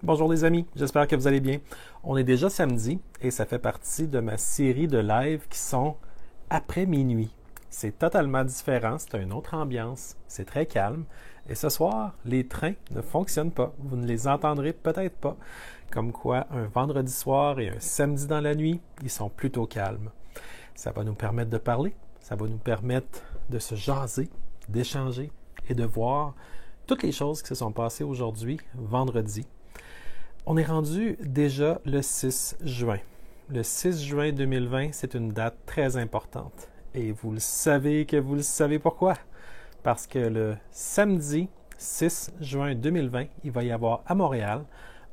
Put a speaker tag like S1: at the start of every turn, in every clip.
S1: Bonjour les amis, j'espère que vous allez bien. On est déjà samedi et ça fait partie de ma série de lives qui sont après minuit. C'est totalement différent, c'est une autre ambiance, c'est très calme. Et ce soir, les trains ne fonctionnent pas. Vous ne les entendrez peut-être pas. Comme quoi, un vendredi soir et un samedi dans la nuit, ils sont plutôt calmes. Ça va nous permettre de parler, ça va nous permettre de se jaser, d'échanger et de voir toutes les choses qui se sont passées aujourd'hui, vendredi. On est rendu déjà le 6 juin. Le 6 juin 2020, c'est une date très importante. Et vous le savez que vous le savez pourquoi. Parce que le samedi 6 juin 2020, il va y avoir à Montréal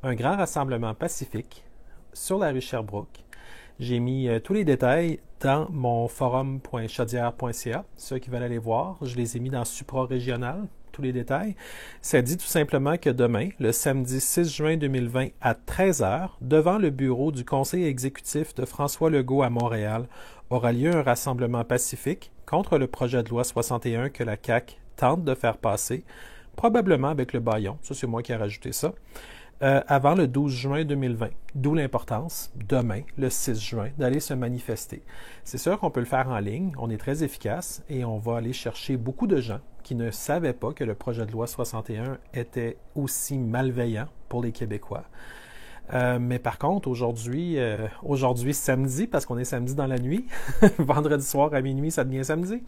S1: un grand rassemblement pacifique sur la rue Sherbrooke. J'ai mis tous les détails dans mon forum.chaudière.ca. Ceux qui veulent aller voir, je les ai mis dans supra-régional, tous les détails. Ça dit tout simplement que demain, le samedi 6 juin 2020 à 13h, devant le bureau du conseil exécutif de François Legault à Montréal, aura lieu un rassemblement pacifique contre le projet de loi 61 que la CAQ tente de faire passer, probablement avec le bâillon, ça c'est moi qui ai rajouté ça, avant le 12 juin 2020. D'où l'importance, demain, le 6 juin, d'aller se manifester. C'est sûr qu'on peut le faire en ligne, on est très efficace et on va aller chercher beaucoup de gens qui ne savaient pas que le projet de loi 61 était aussi malveillant pour les Québécois. Mais par contre, aujourd'hui samedi, parce qu'on est samedi dans la nuit, vendredi soir à minuit, ça devient samedi.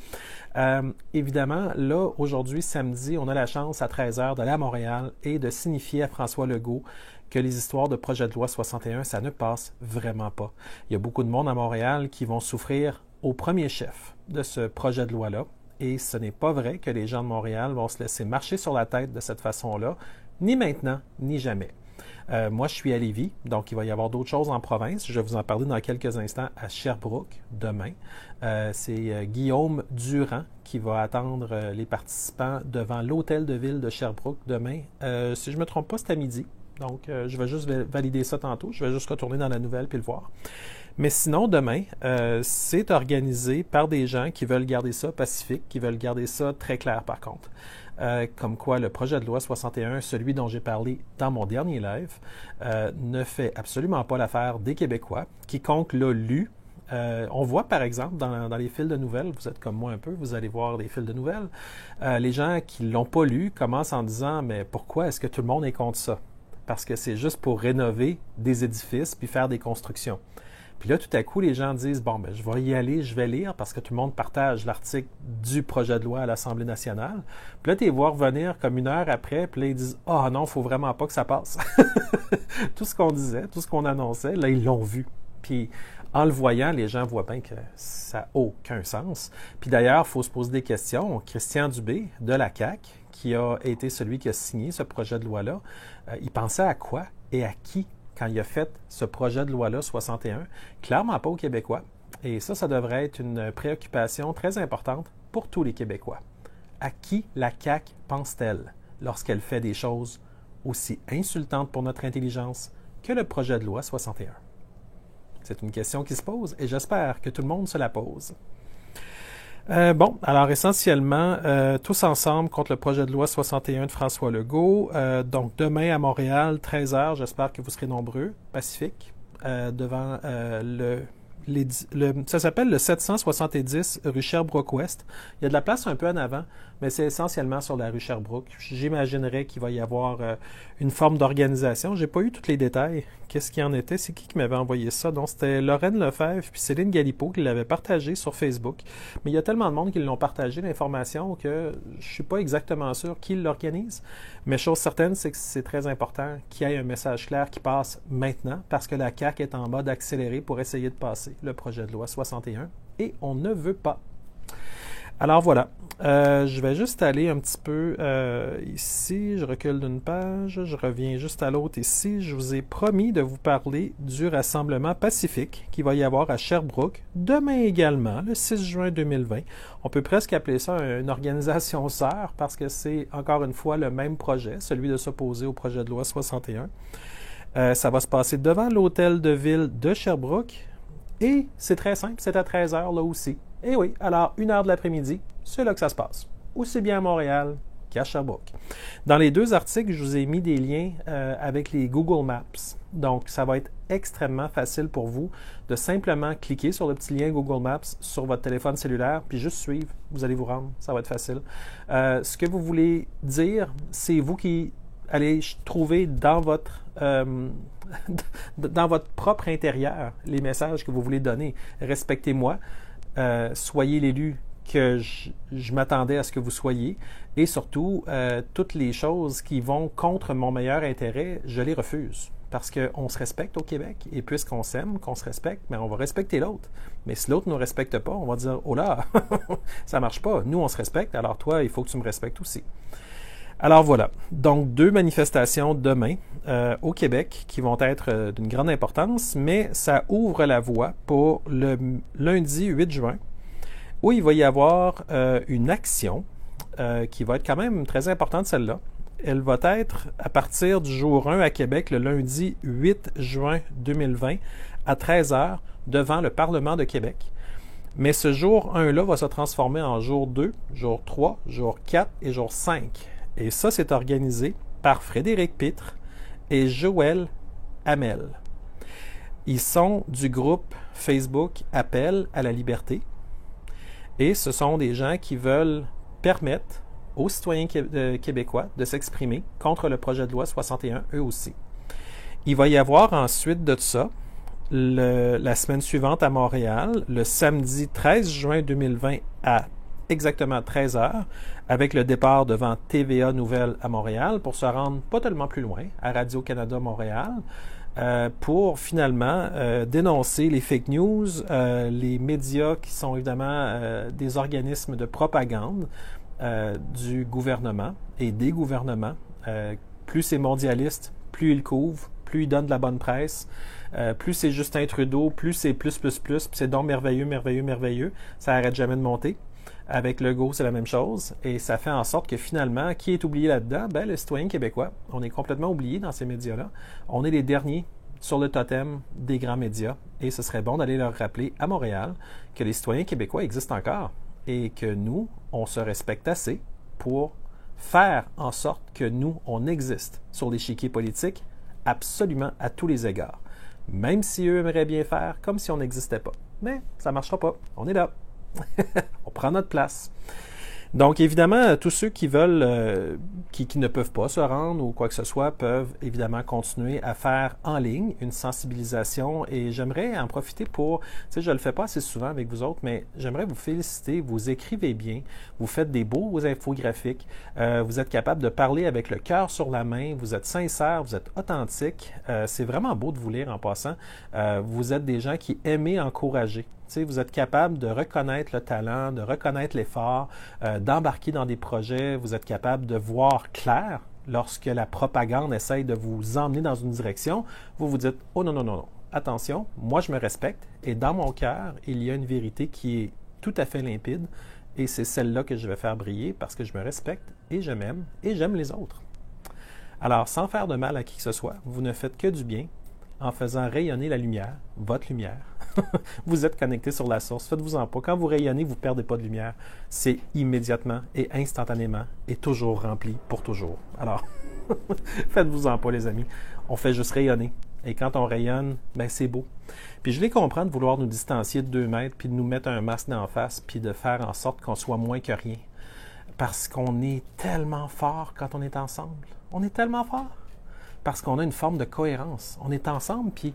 S1: Évidemment, là, aujourd'hui, samedi, on a la chance à 13h d'aller à Montréal et de signifier à François Legault que les histoires de projet de loi 61, ça ne passe vraiment pas. Il y a beaucoup de monde à Montréal qui vont souffrir au premier chef de ce projet de loi-là. Et ce n'est pas vrai que les gens de Montréal vont se laisser marcher sur la tête de cette façon-là, ni maintenant, ni jamais. Moi, je suis à Lévis, donc il va y avoir d'autres choses en province. Je vais vous en parler dans quelques instants à Sherbrooke, demain. C'est Guillaume Durand qui va attendre les participants devant l'hôtel de ville de Sherbrooke demain. Si je ne me trompe pas, c'est à midi. Donc, je vais juste valider ça tantôt. Je vais juste retourner dans la nouvelle puis le voir. Mais sinon, demain, c'est organisé par des gens qui veulent garder ça pacifique, qui veulent garder ça très clair par contre. Comme quoi le projet de loi 61, celui dont j'ai parlé dans mon dernier live, ne fait absolument pas l'affaire des Québécois. Quiconque l'a lu, on voit par exemple dans les fils de nouvelles, vous êtes comme moi un peu, vous allez voir les fils de nouvelles, les gens qui ne l'ont pas lu commencent en disant « Mais pourquoi est-ce que tout le monde est contre ça? » Parce que c'est juste pour rénover des édifices puis faire des constructions. Puis là, tout à coup, les gens disent « Bon, ben, je vais y aller, je vais lire parce que tout le monde partage l'article du projet de loi à l'Assemblée nationale. » Puis là, tu les vois revenir comme une heure après, puis là, ils disent « Ah non, il ne faut vraiment pas que ça passe. » Tout ce qu'on disait, tout ce qu'on annonçait, là, ils l'ont vu. Puis en le voyant, les gens voient bien que ça n'a aucun sens. Puis d'ailleurs, il faut se poser des questions. Christian Dubé, de la CAQ, qui a été celui qui a signé ce projet de loi-là, il pensait à quoi et à qui quand il a fait ce projet de loi-là, 61, clairement pas aux Québécois. Et ça devrait être une préoccupation très importante pour tous les Québécois. À qui la CAQ pense-t-elle lorsqu'elle fait des choses aussi insultantes pour notre intelligence que le projet de loi 61? C'est une question qui se pose et j'espère que tout le monde se la pose. Bon, alors essentiellement, tous ensemble contre le projet de loi 61 de François Legault. Donc demain à Montréal, 13h, j'espère que vous serez nombreux, pacifique, devant ça s'appelle le 770 rue Sherbrooke-Ouest. Il y a de la place un peu en avant, mais c'est essentiellement sur la rue Sherbrooke. J'imaginerais qu'il va y avoir une forme d'organisation. J'ai pas eu tous les détails. Qu'est-ce qu'il y en était? C'est qui m'avait envoyé ça? Donc, c'était Lorraine Lefebvre puis Céline Galipeau qui l'avaient partagé sur Facebook. Mais il y a tellement de monde qui l'ont partagé, l'information, que je suis pas exactement sûr qui l'organise. Mais chose certaine, c'est que c'est très important qu'il y ait un message clair qui passe maintenant parce que la CAQ est en mode accéléré pour essayer de passer le projet de loi 61 et on ne veut pas. Alors voilà, je vais juste aller un petit peu ici, je recule d'une page, je reviens juste à l'autre ici. Je vous ai promis de vous parler du rassemblement pacifique qu'il va y avoir à Sherbrooke demain également, le 6 juin 2020. On peut presque appeler ça une organisation sœur parce que c'est encore une fois le même projet, celui de s'opposer au projet de loi 61. Ça va se passer devant l'hôtel de ville de Sherbrooke et c'est très simple, c'est à 13h là aussi. Et oui, alors 1h de l'après-midi, c'est là que ça se passe. Aussi bien à Montréal à Sherbrooke. Dans les 2 articles, je vous ai mis des liens avec les Google Maps. Donc, ça va être extrêmement facile pour vous de simplement cliquer sur le petit lien Google Maps sur votre téléphone cellulaire, puis juste suivre. Vous allez vous rendre, ça va être facile. Ce que vous voulez dire, c'est vous qui allez trouver dans votre propre intérieur les messages que vous voulez donner. Respectez-moi, soyez l'élu que je m'attendais à ce que vous soyez, et surtout, toutes les choses qui vont contre mon meilleur intérêt, je les refuse. Parce qu'on se respecte au Québec, et puisqu'on s'aime, qu'on se respecte, mais on va respecter l'autre. Mais si l'autre ne nous respecte pas, on va dire « Oh là, ça marche pas, nous on se respecte, alors toi, il faut que tu me respectes aussi ». Alors voilà, donc 2 manifestations demain au Québec qui vont être d'une grande importance, mais ça ouvre la voie pour le lundi 8 juin, où il va y avoir une action qui va être quand même très importante, celle-là. Elle va être à partir du jour 1 à Québec, le lundi 8 juin 2020, à 13h, devant le Parlement de Québec. Mais ce jour 1-là va se transformer en jour 2, jour 3, jour 4 et jour 5. Et ça, c'est organisé par Frédéric Pitre et Joël Hamel. Ils sont du groupe Facebook Appel à la liberté. Et ce sont des gens qui veulent permettre aux citoyens québécois de s'exprimer contre le projet de loi 61, eux aussi. Il va y avoir ensuite de ça, la semaine suivante à Montréal, le samedi 13 juin 2020 à exactement 13h, avec le départ devant TVA Nouvelles à Montréal pour se rendre pas tellement plus loin, à Radio-Canada Montréal, pour finalement dénoncer les fake news, les médias qui sont évidemment des organismes de propagande du gouvernement et des gouvernements. Plus c'est mondialiste, plus il couvre, plus il donne de la bonne presse, plus c'est Justin Trudeau, plus c'est plus, puis c'est donc merveilleux, merveilleux, merveilleux, ça n'arrête jamais de monter. Avec Legault, c'est la même chose, et ça fait en sorte que finalement, qui est oublié là-dedans? Ben, le citoyen québécois. On est complètement oublié dans ces médias-là. On est les derniers sur le totem des grands médias, et ce serait bon d'aller leur rappeler à Montréal que les citoyens québécois existent encore, et que nous, on se respecte assez pour faire en sorte que nous, on existe sur l'échiquier politique absolument à tous les égards. Même si eux aimeraient bien faire comme si on n'existait pas. Mais ça ne marchera pas. On est là. On prend notre place. Donc, évidemment, tous ceux qui veulent, qui ne peuvent pas se rendre ou quoi que ce soit, peuvent évidemment continuer à faire en ligne une sensibilisation. Et j'aimerais en profiter pour, tu sais, je ne le fais pas assez souvent avec vous autres, mais j'aimerais vous féliciter. Vous écrivez bien, vous faites des beaux infographiques, vous êtes capable de parler avec le cœur sur la main, vous êtes sincère, vous êtes authentique. C'est vraiment beau de vous lire en passant. Vous êtes des gens qui aiment encourager. Vous êtes capable de reconnaître le talent, de reconnaître l'effort, d'embarquer dans des projets. Vous êtes capable de voir clair lorsque la propagande essaye de vous emmener dans une direction. Vous vous dites « Oh non, non, non, non, attention, moi je me respecte et dans mon cœur, il y a une vérité qui est tout à fait limpide et c'est celle-là que je vais faire briller parce que je me respecte et je m'aime et j'aime les autres. » Alors, sans faire de mal à qui que ce soit, vous ne faites que du bien en faisant rayonner la lumière, votre lumière. Vous êtes connecté sur la source, faites-vous-en pas. Quand vous rayonnez, vous ne perdez pas de lumière. C'est immédiatement et instantanément et toujours rempli pour toujours. Alors, faites-vous-en pas, les amis. On fait juste rayonner. Et quand on rayonne, ben c'est beau. Puis je les comprends de vouloir nous distancier de 2 mètres, puis de nous mettre un masque d'en face, puis de faire en sorte qu'on soit moins que rien. Parce qu'on est tellement fort quand on est ensemble. On est tellement fort. Parce qu'on a une forme de cohérence. On est ensemble, puis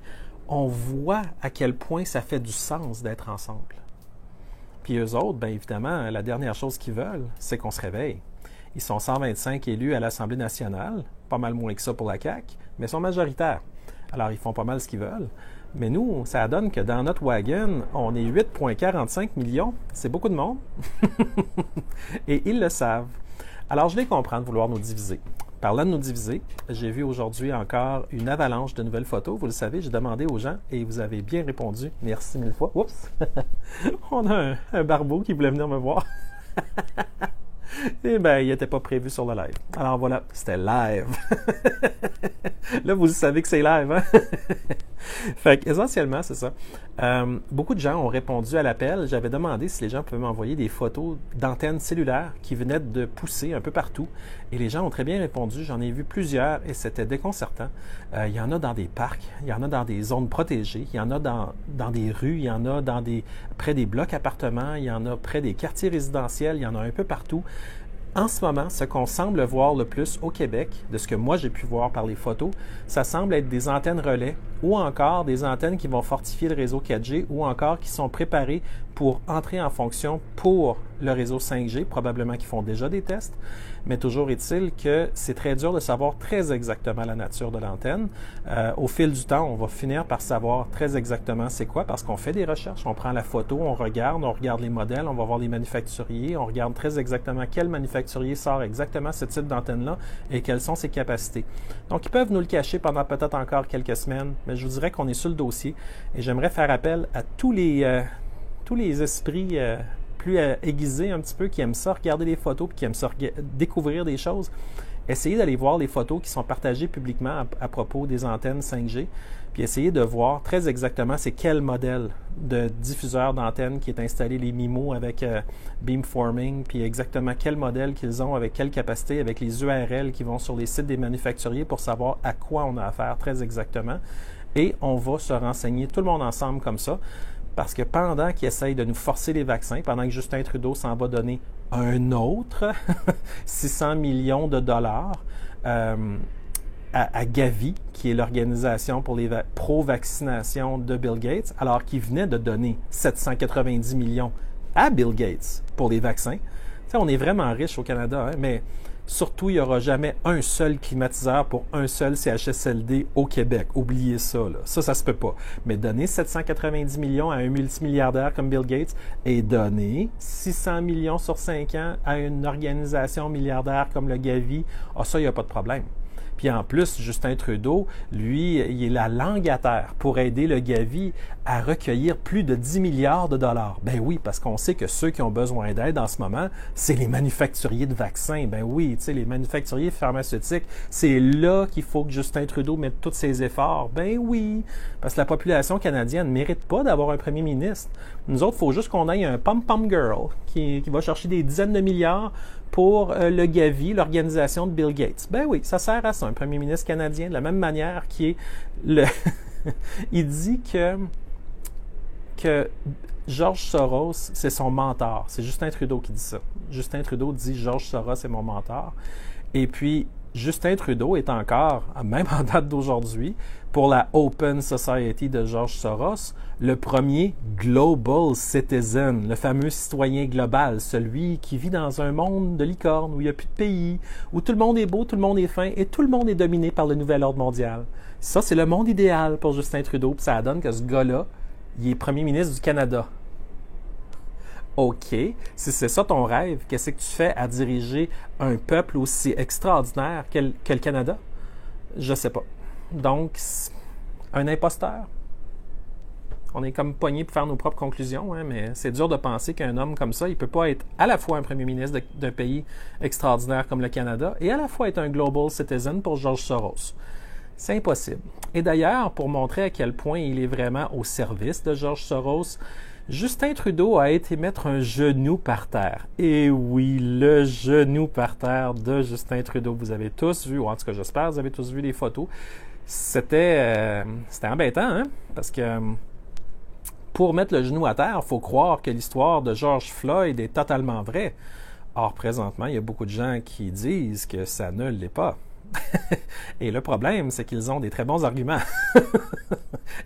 S1: on voit à quel point ça fait du sens d'être ensemble. Puis eux autres, bien évidemment, la dernière chose qu'ils veulent, c'est qu'on se réveille. Ils sont 125 élus à l'Assemblée nationale, pas mal moins que ça pour la CAQ, mais ils sont majoritaires. Alors, ils font pas mal ce qu'ils veulent. Mais nous, ça donne que dans notre wagon, on est 8,45 millions. C'est beaucoup de monde. Et ils le savent. Alors, je les comprends de vouloir nous diviser. Parlant de nous diviser, j'ai vu aujourd'hui encore une avalanche de nouvelles photos. Vous le savez, j'ai demandé aux gens et vous avez bien répondu. Merci 1000 fois. Oups! On a un barbeau qui voulait venir me voir. Eh bien, il n'était pas prévu sur le live. Alors voilà, c'était live. Là, vous savez que c'est live, hein? Fait qu'essentiellement, c'est ça. Beaucoup de gens ont répondu à l'appel. J'avais demandé si les gens pouvaient m'envoyer des photos d'antennes cellulaires qui venaient de pousser un peu partout. Et les gens ont très bien répondu. J'en ai vu plusieurs et c'était déconcertant. Il y en a dans des parcs, il y en a dans des zones protégées, il y en a dans des rues, il y en a près des blocs appartements, il y en a près des quartiers résidentiels, il y en a un peu partout. En ce moment, ce qu'on semble voir le plus au Québec, de ce que moi j'ai pu voir par les photos, ça semble être des antennes relais ou encore des antennes qui vont fortifier le réseau 4G ou encore qui sont préparées pour entrer en fonction pour le réseau 5G, probablement qu'ils font déjà des tests, mais toujours est-il que c'est très dur de savoir très exactement la nature de l'antenne. Au fil du temps, on va finir par savoir très exactement c'est quoi parce qu'on fait des recherches, on prend la photo, on regarde les modèles, on va voir les manufacturiers, on regarde très exactement quel manufacturier sort exactement ce type d'antenne-là et quelles sont ses capacités. Donc, ils peuvent nous le cacher pendant peut-être encore quelques semaines, mais je vous dirais qu'on est sur le dossier et j'aimerais faire appel à tous les esprits plus aiguisés un petit peu, qui aiment ça regarder les photos, qui aiment ça découvrir des choses. Essayez d'aller voir les photos qui sont partagées publiquement à propos des antennes 5G, puis essayez de voir très exactement c'est quel modèle de diffuseur d'antenne qui est installé, les MIMO avec beamforming, puis exactement quel modèle qu'ils ont, avec quelle capacité, avec les URL qui vont sur les sites des manufacturiers pour savoir à quoi on a affaire très exactement. Et on va se renseigner tout le monde ensemble comme ça. Parce que pendant qu'ils essayent de nous forcer les vaccins, pendant que Justin Trudeau s'en va donner un autre 600 millions de dollars à Gavi, qui est l'organisation pour les pro-vaccination de Bill Gates, alors qu'il venait de donner 790 millions à Bill Gates pour les vaccins. T'sais, on est vraiment riche au Canada, hein, mais surtout, il n'y aura jamais un seul climatiseur pour un seul CHSLD au Québec. Oubliez ça, là. Ça se peut pas. Mais donner 790 millions à un multimilliardaire comme Bill Gates et donner 600 millions sur 5 ans à une organisation milliardaire comme le Gavi, ça, il n'y a pas de problème. Puis en plus, Justin Trudeau, lui, il est la langue à terre pour aider le Gavi à recueillir plus de 10 milliards de dollars. Ben oui, parce qu'on sait que ceux qui ont besoin d'aide en ce moment, c'est les manufacturiers de vaccins. Ben oui, tu sais, les manufacturiers pharmaceutiques, c'est là qu'il faut que Justin Trudeau mette tous ses efforts. Ben oui, parce que la population canadienne ne mérite pas d'avoir un premier ministre. Nous autres, il faut juste qu'on aille un pom-pom girl qui va chercher des dizaines de milliards pour le Gavi, l'organisation de Bill Gates. Ben oui, ça sert à ça, un premier ministre canadien, de la même manière qui est le... Il dit que George Soros, c'est son mentor. C'est Justin Trudeau qui dit ça. Justin Trudeau dit « George Soros est mon mentor ». Et puis, Justin Trudeau est encore, même en date d'aujourd'hui, pour la Open Society de George Soros, le premier Global Citizen, le fameux citoyen global, celui qui vit dans un monde de licorne, où il n'y a plus de pays, où tout le monde est beau, tout le monde est fin, et tout le monde est dominé par le nouvel ordre mondial. Ça, c'est le monde idéal pour Justin Trudeau, puis ça donne que ce gars-là, il est premier ministre du Canada. OK, si c'est ça ton rêve, qu'est-ce que tu fais à diriger un peuple aussi extraordinaire que le Canada? Je sais pas. Donc, un imposteur? On est comme pogné pour faire nos propres conclusions, hein, mais c'est dur de penser qu'un homme comme ça, il peut pas être à la fois un premier ministre d'un pays extraordinaire comme le Canada et à la fois être un global citizen pour George Soros. C'est impossible. Et d'ailleurs, pour montrer à quel point il est vraiment au service de George Soros, Justin Trudeau a été mettre un genou par terre. Et oui, le genou par terre de Justin Trudeau. Vous avez tous vu, ou en tout cas j'espère, vous avez tous vu les photos. C'était embêtant, hein? Parce que pour mettre le genou à terre, il faut croire que l'histoire de George Floyd est totalement vraie. Or, présentement, il y a beaucoup de gens qui disent que ça ne l'est pas. Et le problème, c'est qu'ils ont des très bons arguments.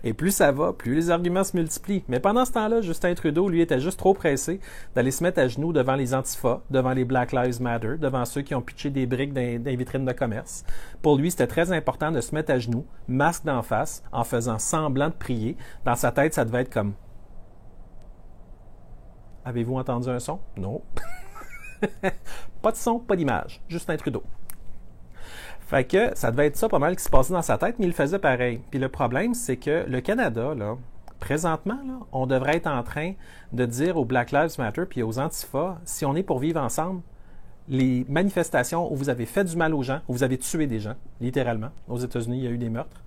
S1: Et plus ça va, plus les arguments se multiplient. Mais pendant ce temps-là, Justin Trudeau, lui, était juste trop pressé d'aller se mettre à genoux devant les antifas, devant les Black Lives Matter, devant ceux qui ont pitché des briques dans les vitrines de commerce. Pour lui, c'était très important de se mettre à genoux, masque d'en face, en faisant semblant de prier. Dans sa tête, ça devait être comme... Avez-vous entendu un son? Non. Pas de son, pas d'image. Justin Trudeau. Fait que ça devait être ça pas mal qui se passait dans sa tête, mais il le faisait pareil. Puis le problème, c'est que le Canada, là, présentement, là, on devrait être en train de dire aux Black Lives Matter puis aux Antifa, si on est pour vivre ensemble, les manifestations où vous avez fait du mal aux gens, où vous avez tué des gens, littéralement. Aux États-Unis, il y a eu des meurtres.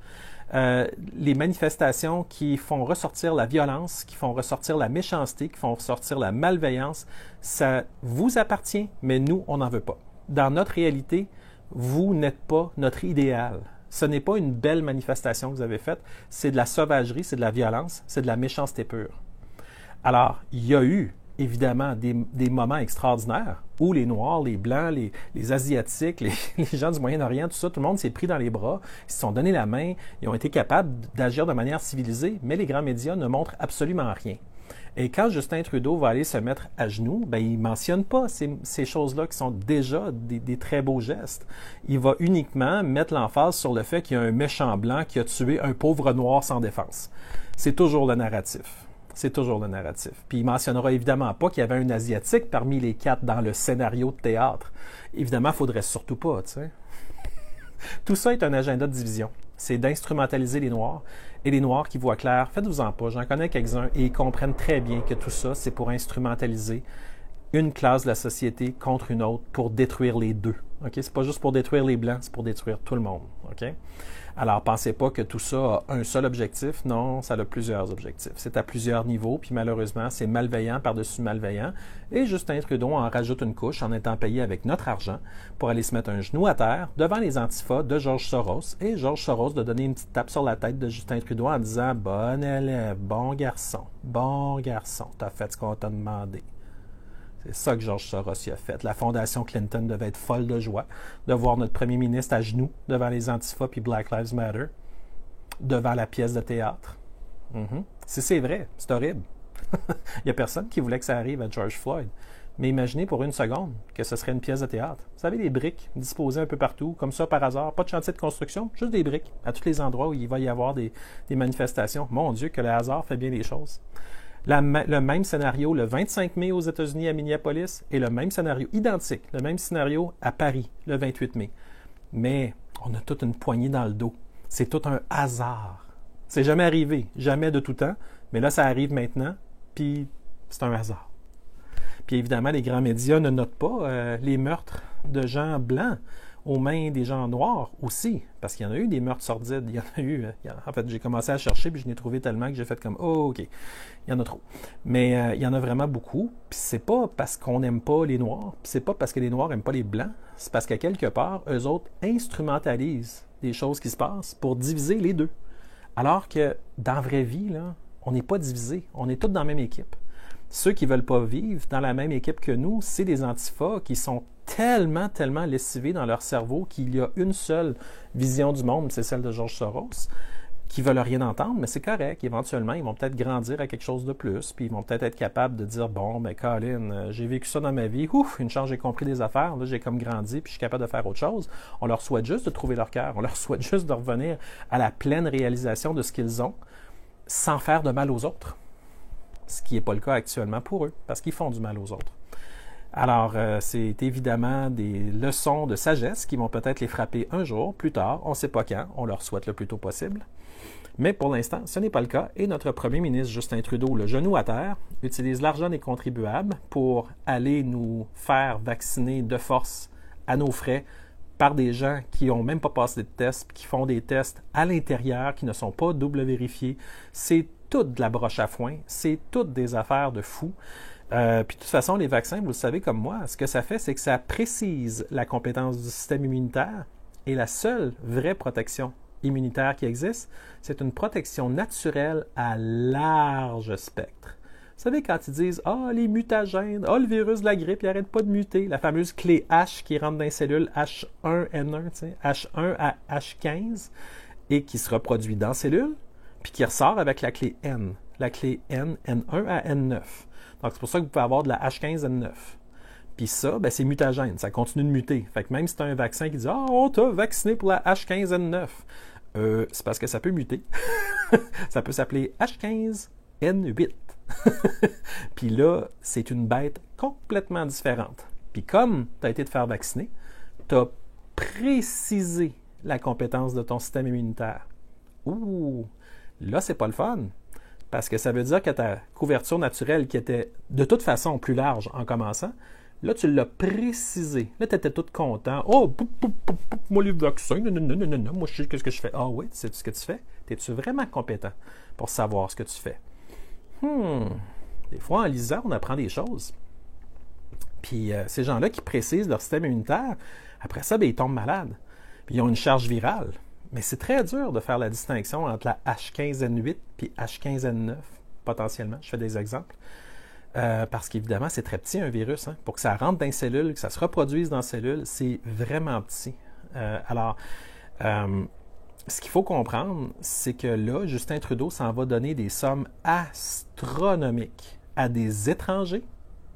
S1: Les manifestations qui font ressortir la violence, qui font ressortir la méchanceté, qui font ressortir la malveillance, ça vous appartient, mais nous, on n'en veut pas. Dans notre réalité, vous n'êtes pas notre idéal. Ce n'est pas une belle manifestation que vous avez faite, c'est de la sauvagerie, c'est de la violence, c'est de la méchanceté pure. Alors, il y a eu évidemment des moments extraordinaires où les Noirs, les Blancs, les Asiatiques, les gens du Moyen-Orient, tout ça, tout le monde s'est pris dans les bras, ils se sont donné la main, ils ont été capables d'agir de manière civilisée, mais les grands médias ne montrent absolument rien. Et quand Justin Trudeau va aller se mettre à genoux, ben, il ne mentionne pas ces choses-là qui sont déjà des très beaux gestes. Il va uniquement mettre l'emphase sur le fait qu'il y a un méchant blanc qui a tué un pauvre noir sans défense. C'est toujours le narratif. C'est toujours le narratif. Puis il mentionnera évidemment pas qu'il y avait un Asiatique parmi les 4 dans le scénario de théâtre. Évidemment, il ne faudrait surtout pas, tu sais. Tout ça est un agenda de division. C'est d'instrumentaliser les Noirs. Et les Noirs qui voient clair, faites-vous-en pas, j'en connais quelques-uns, et ils comprennent très bien que tout ça, c'est pour instrumentaliser une classe de la société contre une autre pour détruire les deux. Okay? C'est pas juste pour détruire les Blancs, c'est pour détruire tout le monde. Okay? Alors, pensez pas que tout ça a un seul objectif. Non, ça a plusieurs objectifs. C'est à plusieurs niveaux, puis malheureusement, c'est malveillant par-dessus malveillant. Et Justin Trudeau en rajoute une couche en étant payé avec notre argent pour aller se mettre un genou à terre devant les antifas de George Soros. Et George Soros de donner une petite tape sur la tête de Justin Trudeau en disant « Bon élève, bon garçon, t'as fait ce qu'on t'a demandé. » C'est ça que George Soros y a fait. La fondation Clinton devait être folle de joie de voir notre premier ministre à genoux devant les Antifas puis Black Lives Matter, devant la pièce de théâtre. Si c'est vrai, c'est horrible. Il n'y a personne qui voulait que ça arrive à George Floyd. Mais imaginez pour une seconde que ce serait une pièce de théâtre. Vous savez, des briques disposées un peu partout, comme ça par hasard, pas de chantier de construction, juste des briques, à tous les endroits où il va y avoir des manifestations. Mon Dieu, que le hasard fait bien les choses. Le même scénario le 25 mai aux États-Unis à Minneapolis et le même scénario identique, le même scénario à Paris le 28 mai. Mais on a toute une poignée dans le dos. C'est tout un hasard. C'est jamais arrivé, jamais de tout temps, mais là ça arrive maintenant, puis c'est un hasard. Puis évidemment, les grands médias ne notent pas les meurtres de gens blancs aux mains des gens noirs aussi, parce qu'il y en a eu des meurtres sordides. Il y en a eu, en fait, j'ai commencé à chercher, puis je n'ai trouvé tellement que j'ai fait comme « Oh, OK, il y en a trop. » Mais il y en a vraiment beaucoup, puis c'est pas parce qu'on n'aime pas les Noirs, puis c'est pas parce que les Noirs n'aiment pas les Blancs, c'est parce qu'à quelque part, eux autres instrumentalisent des choses qui se passent pour diviser les deux. Alors que, dans la vraie vie, là, on n'est pas divisés, on est tous dans la même équipe. Ceux qui ne veulent pas vivre dans la même équipe que nous, c'est des antifas qui sont tellement lessivés dans leur cerveau qu'il y a une seule vision du monde, c'est celle de George Soros, qui ne veulent rien entendre, mais c'est correct. Éventuellement, ils vont peut-être grandir à quelque chose de plus, puis ils vont peut-être être capables de dire « Bon, ben Colin, j'ai vécu ça dans ma vie, ouf, une chance, j'ai compris des affaires, là, j'ai comme grandi, puis je suis capable de faire autre chose. » On leur souhaite juste de trouver leur cœur, on leur souhaite juste de revenir à la pleine réalisation de ce qu'ils ont, sans faire de mal aux autres. Ce qui n'est pas le cas actuellement pour eux, parce qu'ils font du mal aux autres. Alors, c'est évidemment des leçons de sagesse qui vont peut-être les frapper un jour, plus tard, on ne sait pas quand, on leur souhaite le plus tôt possible. Mais pour l'instant, ce n'est pas le cas, et notre premier ministre Justin Trudeau, le genou à terre, utilise l'argent des contribuables pour aller nous faire vacciner de force à nos frais par des gens qui n'ont même pas passé de tests, qui font des tests à l'intérieur, qui ne sont pas double vérifiés. C'est toute de la broche à foin, c'est toutes des affaires de fous. Puis de toute façon, les vaccins, vous le savez comme moi, ce que ça fait, c'est que ça précise la compétence du système immunitaire et la seule vraie protection immunitaire qui existe, c'est une protection naturelle à large spectre. Vous savez, quand ils disent « Ah, les mutagènes, ah, le virus de la grippe, il n'arrête pas de muter. » La fameuse clé H qui rentre dans les cellules H1N1, tu sais, H1 à H15, et qui se reproduit dans la cellule, puis qui ressort avec la clé N. La clé N, N1 à N9. Donc, c'est pour ça que vous pouvez avoir de la H15N9. Puis ça, ben, c'est mutagène. Ça continue de muter. Fait que même si tu as un vaccin qui dit « Ah, on t'a vacciné pour la H15N9 », c'est parce que ça peut muter. Ça peut s'appeler H15N8. Puis là, c'est une bête complètement différente. Puis comme tu as été te faire vacciner, tu as précisé la compétence de ton système immunitaire. Ouh! Là, c'est pas le fun. Parce que ça veut dire que ta couverture naturelle, qui était de toute façon plus large en commençant, Là, tu l'as précisé. Là, tu étais tout content. Oh, moi, les vaccins, non, moi, je sais ce que je fais. Ah oui, tu sais ce que tu fais? Es-tu vraiment compétent pour savoir ce que tu fais? Des fois, en lisant, on apprend des choses. Puis ces gens-là qui précisent leur système immunitaire, après ça, bien, ils tombent malades. Puis ils ont une charge virale. Mais c'est très dur de faire la distinction entre la H15N8 puis H15N9, potentiellement. Je fais des exemples. Parce qu'évidemment, c'est très petit, un virus. Hein. Pour que ça rentre dans les cellules, que ça se reproduise dans les cellules, c'est vraiment petit. Ce qu'il faut comprendre, c'est que là, Justin Trudeau s'en va donner des sommes astronomiques à des étrangers.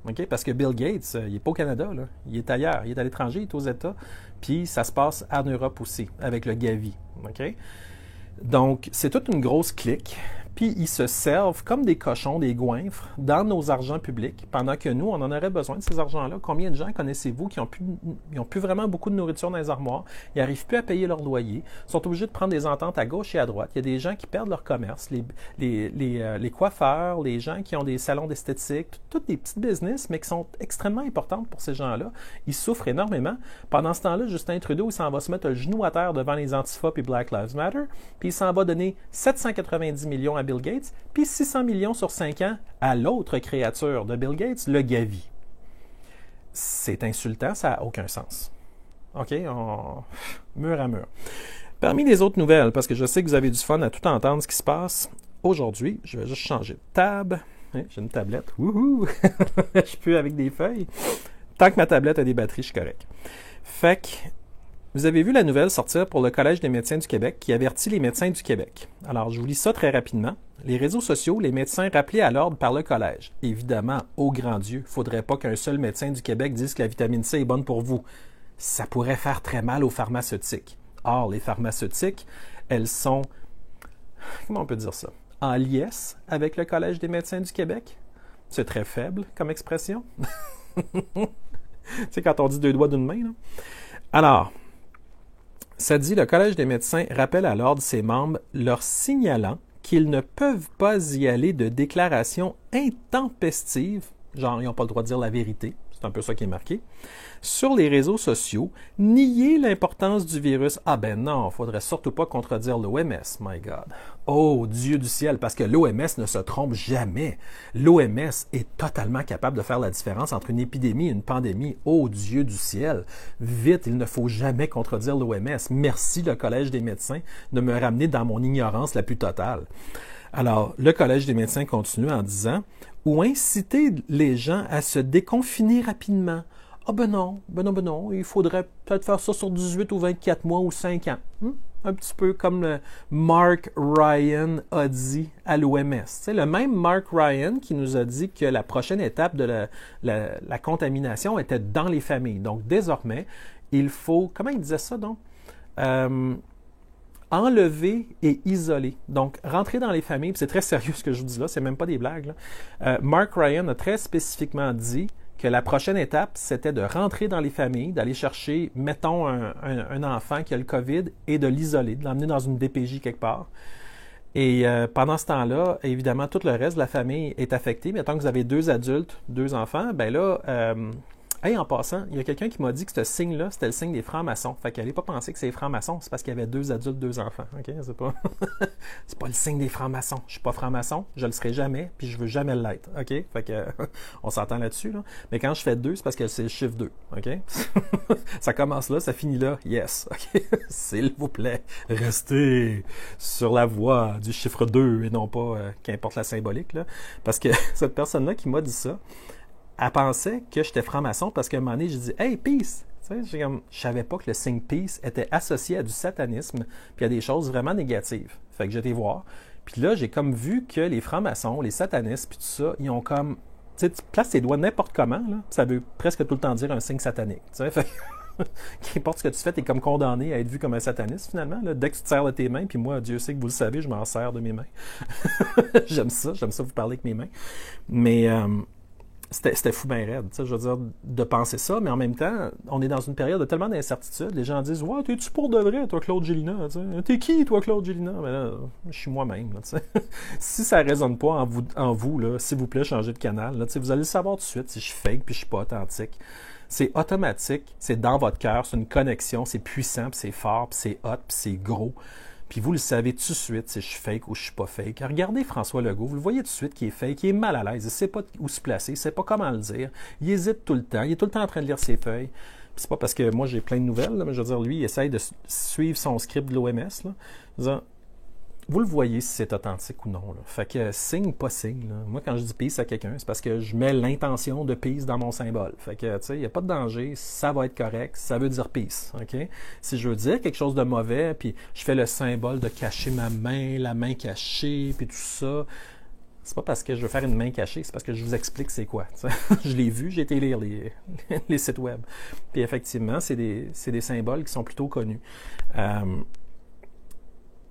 S1: Okay? Parce que Bill Gates, il n'est pas au Canada, là. Il est ailleurs. Il est à l'étranger, il est aux États. Puis ça se passe en Europe aussi, avec le Gavi. Okay? Donc, c'est toute une grosse clique. Puis ils se servent comme des cochons, des goinfres, dans nos argents publics, pendant que nous, on en aurait besoin de ces argents-là. Combien de gens connaissez-vous qui n'ont plus vraiment beaucoup de nourriture dans les armoires, ils n'arrivent plus à payer leur loyer, sont obligés de prendre des ententes à gauche et à droite. Il y a des gens qui perdent leur commerce, les coiffeurs, les gens qui ont des salons d'esthétique, toutes des petites business, mais qui sont extrêmement importantes pour ces gens-là. Ils souffrent énormément. Pendant ce temps-là, Justin Trudeau, il s'en va se mettre le genou à terre devant les Antifa et Black Lives Matter, puis il s'en va donner 790 millions à Bill Gates, puis 600 millions sur 5 ans à l'autre créature de Bill Gates, le Gavi. C'est insultant, ça n'a aucun sens. OK? Mur à mur. Parmi les autres nouvelles, parce que je sais que vous avez du fun à tout entendre ce qui se passe, aujourd'hui, je vais juste changer de tab. J'ai une tablette. Wouhou! Je peux avec des feuilles. Tant que ma tablette a des batteries, je suis correct. Fait que vous avez vu la nouvelle sortir pour le Collège des médecins du Québec qui avertit les médecins du Québec. Alors, je vous lis ça très rapidement. Les réseaux sociaux, les médecins rappelés à l'ordre par le Collège. Évidemment, ô grand Dieu, il ne faudrait pas qu'un seul médecin du Québec dise que la vitamine C est bonne pour vous. Ça pourrait faire très mal aux pharmaceutiques. Or, les pharmaceutiques, elles sont, comment on peut dire ça, en liesse avec le Collège des médecins du Québec. C'est très faible comme expression. Tu sais, quand on dit deux doigts d'une main, là. Alors, ça dit, le Collège des médecins rappelle à l'ordre ses membres leur signalant qu'ils ne peuvent pas y aller de déclarations intempestives, genre ils n'ont pas le droit de dire la vérité, c'est un peu ça qui est marqué, sur les réseaux sociaux, nier l'importance du virus. Ah ben non, il ne faudrait surtout pas contredire l'OMS, my God. Oh, Dieu du ciel, parce que l'OMS ne se trompe jamais. L'OMS est totalement capable de faire la différence entre une épidémie et une pandémie. Oh, Dieu du ciel. Vite, il ne faut jamais contredire l'OMS. Merci, le Collège des médecins, de me ramener dans mon ignorance la plus totale. Alors, le Collège des médecins continue en disant « Ou inciter les gens à se déconfiner rapidement. » Ah ben non, il faudrait peut-être faire ça sur 18 ou 24 mois ou 5 ans. Un petit peu comme Mark Ryan a dit à l'OMS. C'est le même Mark Ryan qui nous a dit que la prochaine étape de la contamination était dans les familles. Donc désormais, il faut, comment il disait ça donc? Enlever et isoler. Donc, rentrer dans les familles, c'est très sérieux ce que je vous dis là, c'est même pas des blagues. Mark Ryan a très spécifiquement dit que la prochaine étape, c'était de rentrer dans les familles, d'aller chercher, mettons, un enfant qui a le COVID et de l'isoler, de l'emmener dans une DPJ quelque part. Et pendant ce temps-là, évidemment, tout le reste de la famille est affecté. Mais tant que vous avez 2 adultes, 2 enfants, ben là, en passant, il y a quelqu'un qui m'a dit que ce signe-là, c'était le signe des francs-maçons. Fait qu'elle n'allait pas penser que c'est les francs-maçons, c'est parce qu'il y avait 2 adultes, 2 enfants. OK? C'est pas... c'est pas le signe des francs-maçons. Je suis pas franc-maçon, je le serai jamais, puis je veux jamais l'être. OK? Fait que, on s'entend là-dessus, là. Mais quand je fais 2, c'est parce que c'est le chiffre 2. OK? Ça commence là, ça finit là. Yes. OK? S'il vous plaît, restez sur la voie du chiffre 2 et non pas, qu'importe la symbolique, là. Parce que cette personne-là qui m'a dit ça, elle pensait que j'étais franc-maçon parce qu'à un moment donné, j'ai dit « Hey, peace! » Je savais pas que le signe peace était associé à du satanisme puis à des choses vraiment négatives. Fait que j'étais voir. Puis là, j'ai comme vu que les francs-maçons, les satanistes puis tout ça, ils ont comme... Tu sais, tu places tes doigts n'importe comment, là, ça veut presque tout le temps dire un signe satanique. Fait qu'importe ce que tu fais, tu es comme condamné à être vu comme un sataniste finalement. Là. Dès que tu te sers de tes mains, puis moi, Dieu sait que vous le savez, je m'en sers de mes mains. J'aime ça vous parler avec mes mains. Mais... c'était fou bien raide, je veux dire, de penser ça, mais en même temps, on est dans une période de tellement d'incertitude. Les gens disent « Ouais, t'es-tu pour de vrai, toi, Claude Gélina? T'es qui, toi, Claude Gélina? » Mais là, je suis moi-même. Là, si ça ne résonne pas en vous là, s'il vous plaît, changez de canal. Là, vous allez le savoir tout de suite si je suis fake puis je suis pas authentique. C'est automatique, c'est dans votre cœur, c'est une connexion, c'est puissant, puis c'est fort, puis c'est hot, puis c'est gros. Puis vous le savez tout de suite si je suis fake ou je suis pas fake. Regardez François Legault, vous le voyez tout de suite qu'il est fake, il est mal à l'aise, il ne sait pas où se placer, il ne sait pas comment le dire, il hésite tout le temps, il est tout le temps en train de lire ses feuilles. Puis c'est pas parce que moi j'ai plein de nouvelles, là, mais je veux dire, lui, il essaye de suivre son script de l'OMS. Vous le voyez si c'est authentique ou non. Là. Fait que signe, pas signe. Là. Moi, quand je dis peace à quelqu'un, c'est parce que je mets l'intention de peace dans mon symbole. Fait que, tu sais, il n'y a pas de danger, ça va être correct, ça veut dire peace. OK? Si je veux dire quelque chose de mauvais, puis je fais le symbole de cacher ma main, la main cachée, puis tout ça, c'est pas parce que je veux faire une main cachée, c'est parce que je vous explique c'est quoi. Je l'ai vu, j'ai été lire les sites web. Puis effectivement, c'est des symboles qui sont plutôt connus.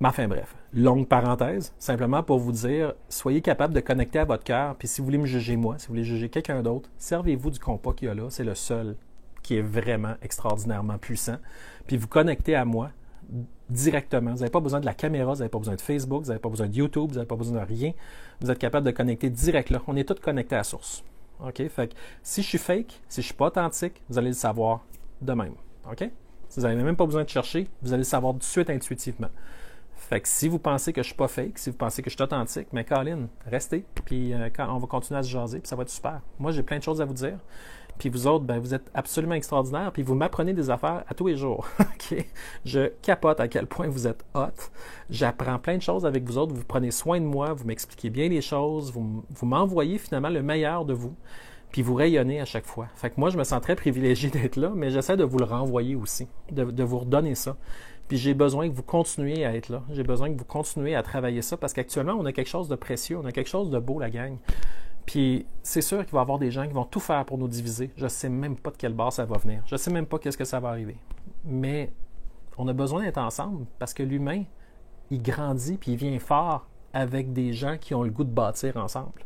S1: Mais enfin bref, longue parenthèse, simplement pour vous dire, soyez capable de connecter à votre cœur, puis si vous voulez me juger moi, si vous voulez juger quelqu'un d'autre, servez-vous du compas qu'il y a là, c'est le seul qui est vraiment extraordinairement puissant, puis vous connectez à moi directement, vous n'avez pas besoin de la caméra, vous n'avez pas besoin de Facebook, vous n'avez pas besoin de YouTube, vous n'avez pas besoin de rien, vous êtes capable de connecter direct là, on est tous connectés à la source. OK? Fait que si je suis fake, si je ne suis pas authentique, vous allez le savoir de même. OK? Si vous n'avez même pas besoin de chercher, vous allez le savoir tout de suite intuitivement. Fait que si vous pensez que je ne suis pas fake, si vous pensez que je suis authentique, mais Colin, restez, puis on va continuer à se jaser, puis ça va être super. Moi, j'ai plein de choses à vous dire, puis vous autres, ben, vous êtes absolument extraordinaires, puis vous m'apprenez des affaires à tous les jours. OK? Je capote à quel point vous êtes hot. J'apprends plein de choses avec vous autres, vous prenez soin de moi, vous m'expliquez bien les choses, vous m'envoyez finalement le meilleur de vous, puis vous rayonnez à chaque fois. Fait que moi, je me sens très privilégié d'être là, mais j'essaie de vous le renvoyer aussi, de vous redonner ça. Puis j'ai besoin que vous continuiez à être là. J'ai besoin que vous continuiez à travailler ça parce qu'actuellement, on a quelque chose de précieux, on a quelque chose de beau, la gang. Puis c'est sûr qu'il va y avoir des gens qui vont tout faire pour nous diviser. Je ne sais même pas de quelle base ça va venir. Je ne sais même pas qu'est-ce que ça va arriver. Mais on a besoin d'être ensemble parce que l'humain, il grandit puis il vient fort avec des gens qui ont le goût de bâtir ensemble.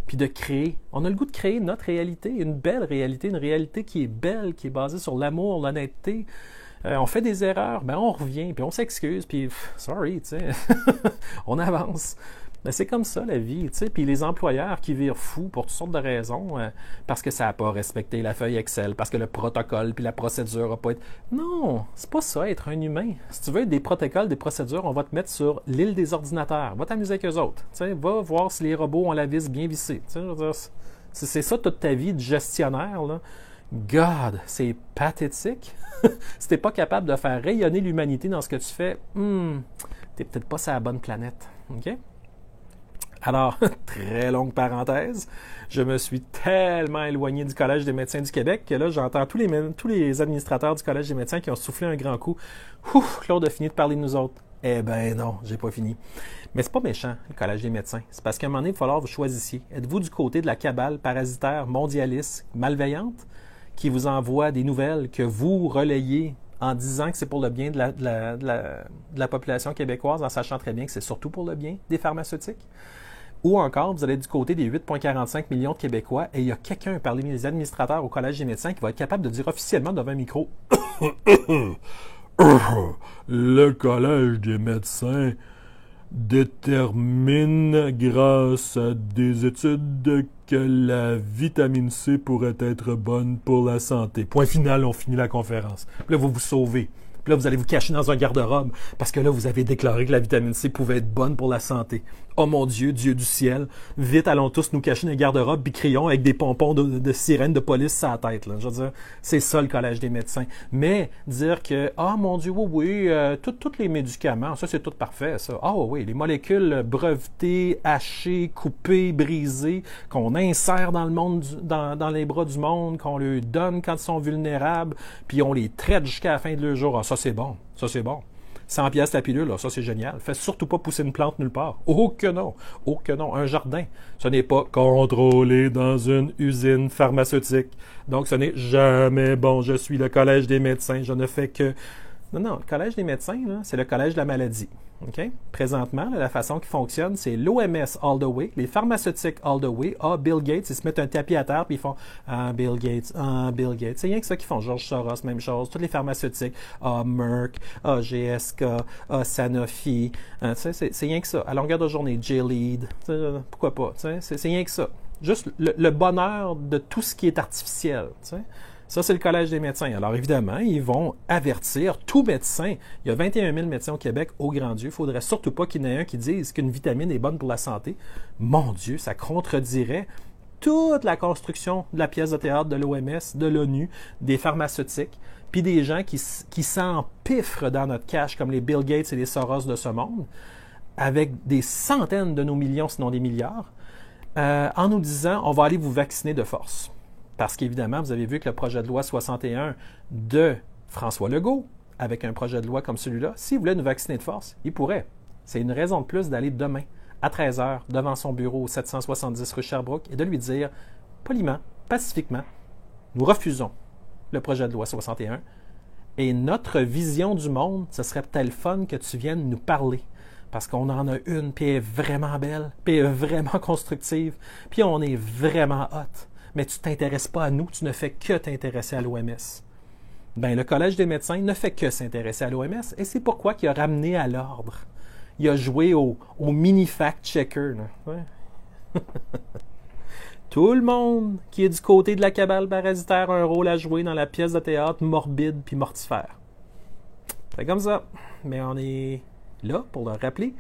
S1: Puis de créer. On a le goût de créer notre réalité, une belle réalité, une réalité qui est belle, qui est basée sur l'amour, l'honnêteté. On fait des erreurs, ben on revient, puis on s'excuse, puis sorry, tu sais, on avance. Mais c'est comme ça la vie, tu sais. Puis les employeurs qui virent fous pour toutes sortes de raisons, parce que ça n'a pas respecté la feuille Excel, parce que le protocole puis la procédure n'a pas été... Non, c'est pas ça, être un humain. Si tu veux des protocoles, des procédures, on va te mettre sur l'île des ordinateurs. Va t'amuser avec eux autres. Tu sais, va voir si les robots ont la vis bien vissée. Tu sais, je veux dire, c'est ça toute ta vie de gestionnaire, là. God, c'est pathétique. Si t'es pas capable de faire rayonner l'humanité dans ce que tu fais, t'es peut-être pas sur la bonne planète. OK? Alors, très longue parenthèse, je me suis tellement éloigné du Collège des médecins du Québec que là, j'entends tous les administrateurs du Collège des médecins qui ont soufflé un grand coup. Ouf, Claude a fini de parler de nous autres. Eh ben non, j'ai pas fini. Mais c'est pas méchant, le Collège des médecins. C'est parce qu'à un moment donné, il va falloir que vous choisissiez. Êtes-vous du côté de la cabale parasitaire, mondialiste, malveillante, qui vous envoie des nouvelles que vous relayez en disant que c'est pour le bien de la population québécoise, en sachant très bien que c'est surtout pour le bien des pharmaceutiques? Ou encore, vous allez être du côté des 8,45 millions de Québécois et il y a quelqu'un parmi les administrateurs au Collège des médecins qui va être capable de dire officiellement devant un micro le Collège des médecins détermine grâce à des études que la vitamine C pourrait être bonne pour la santé. Point final, on finit la conférence. Puis là, vous vous sauvez. Puis là, vous allez vous cacher dans un garde-robe parce que là, vous avez déclaré que la vitamine C pouvait être bonne pour la santé. Oh mon Dieu, Dieu du ciel, vite, allons tous nous cacher dans les garde-robes puis crions avec des pompons de sirène de police sur la tête. Là. Je veux dire, c'est ça le Collège des médecins. Mais dire que, ah mon Dieu, oui, tous les médicaments, ça c'est tout parfait, ça. Ah oui, les molécules brevetées, hachées, coupées, brisées, qu'on insère dans le monde, dans les bras du monde, qu'on leur donne quand ils sont vulnérables, puis on les traite jusqu'à la fin de leur jour. Ah, ça c'est bon, ça c'est bon. 100 pièces la pilule, là, ça c'est génial. Fais surtout pas pousser une plante nulle part. Oh que non, oh que non. Un jardin, ce n'est pas contrôlé dans une usine pharmaceutique. Donc ce n'est jamais bon. Je suis le Collège des médecins, je ne fais que... Non, le Collège des médecins, là, c'est le Collège de la maladie. OK? Présentement, la façon qui fonctionne, c'est l'OMS all the way, les pharmaceutiques all the way. Ah, Bill Gates, ils se mettent un tapis à terre puis ils font Ah, Bill Gates, ah, Bill Gates. C'est rien que ça qu'ils font. George Soros, même chose. Toutes les pharmaceutiques. Ah, Merck, ah, GSK, ah, Sanofi. C'est rien que ça. À longueur de journée, Gilead. Pourquoi pas? C'est rien que ça. Juste le bonheur de tout ce qui est artificiel. T'sais. Ça, c'est le Collège des médecins. Alors, évidemment, ils vont avertir tout médecin. Il y a 21 000 médecins au Québec, au grand Dieu. Il ne faudrait surtout pas qu'il y en ait un qui dise qu'une vitamine est bonne pour la santé. Mon Dieu, ça contredirait toute la construction de la pièce de théâtre de l'OMS, de l'ONU, des pharmaceutiques, puis des gens qui s'empiffrent dans notre cash, comme les Bill Gates et les Soros de ce monde, avec des centaines de nos millions, sinon des milliards, en nous disant « on va aller vous vacciner de force ». Parce qu'évidemment, vous avez vu que le projet de loi 61 de François Legault, avec un projet de loi comme celui-là, s'il voulait nous vacciner de force, il pourrait. C'est une raison de plus d'aller demain, à 13h, devant son bureau au 770 rue Sherbrooke, et de lui dire, poliment, pacifiquement, nous refusons le projet de loi 61, et notre vision du monde, ce serait peut-être fun que tu viennes nous parler. Parce qu'on en a une, puis elle est vraiment belle, puis elle est vraiment constructive, puis on est vraiment hot. Mais tu ne t'intéresses pas à nous, tu ne fais que t'intéresser à l'OMS. Bien, le Collège des médecins ne fait que s'intéresser à l'OMS, et c'est pourquoi il a ramené à l'ordre. Il a joué au mini fact-checker. Ouais. Tout le monde qui est du côté de la cabale parasitaire a un rôle à jouer dans la pièce de théâtre morbide puis mortifère. C'est comme ça. Mais on est là pour le rappeler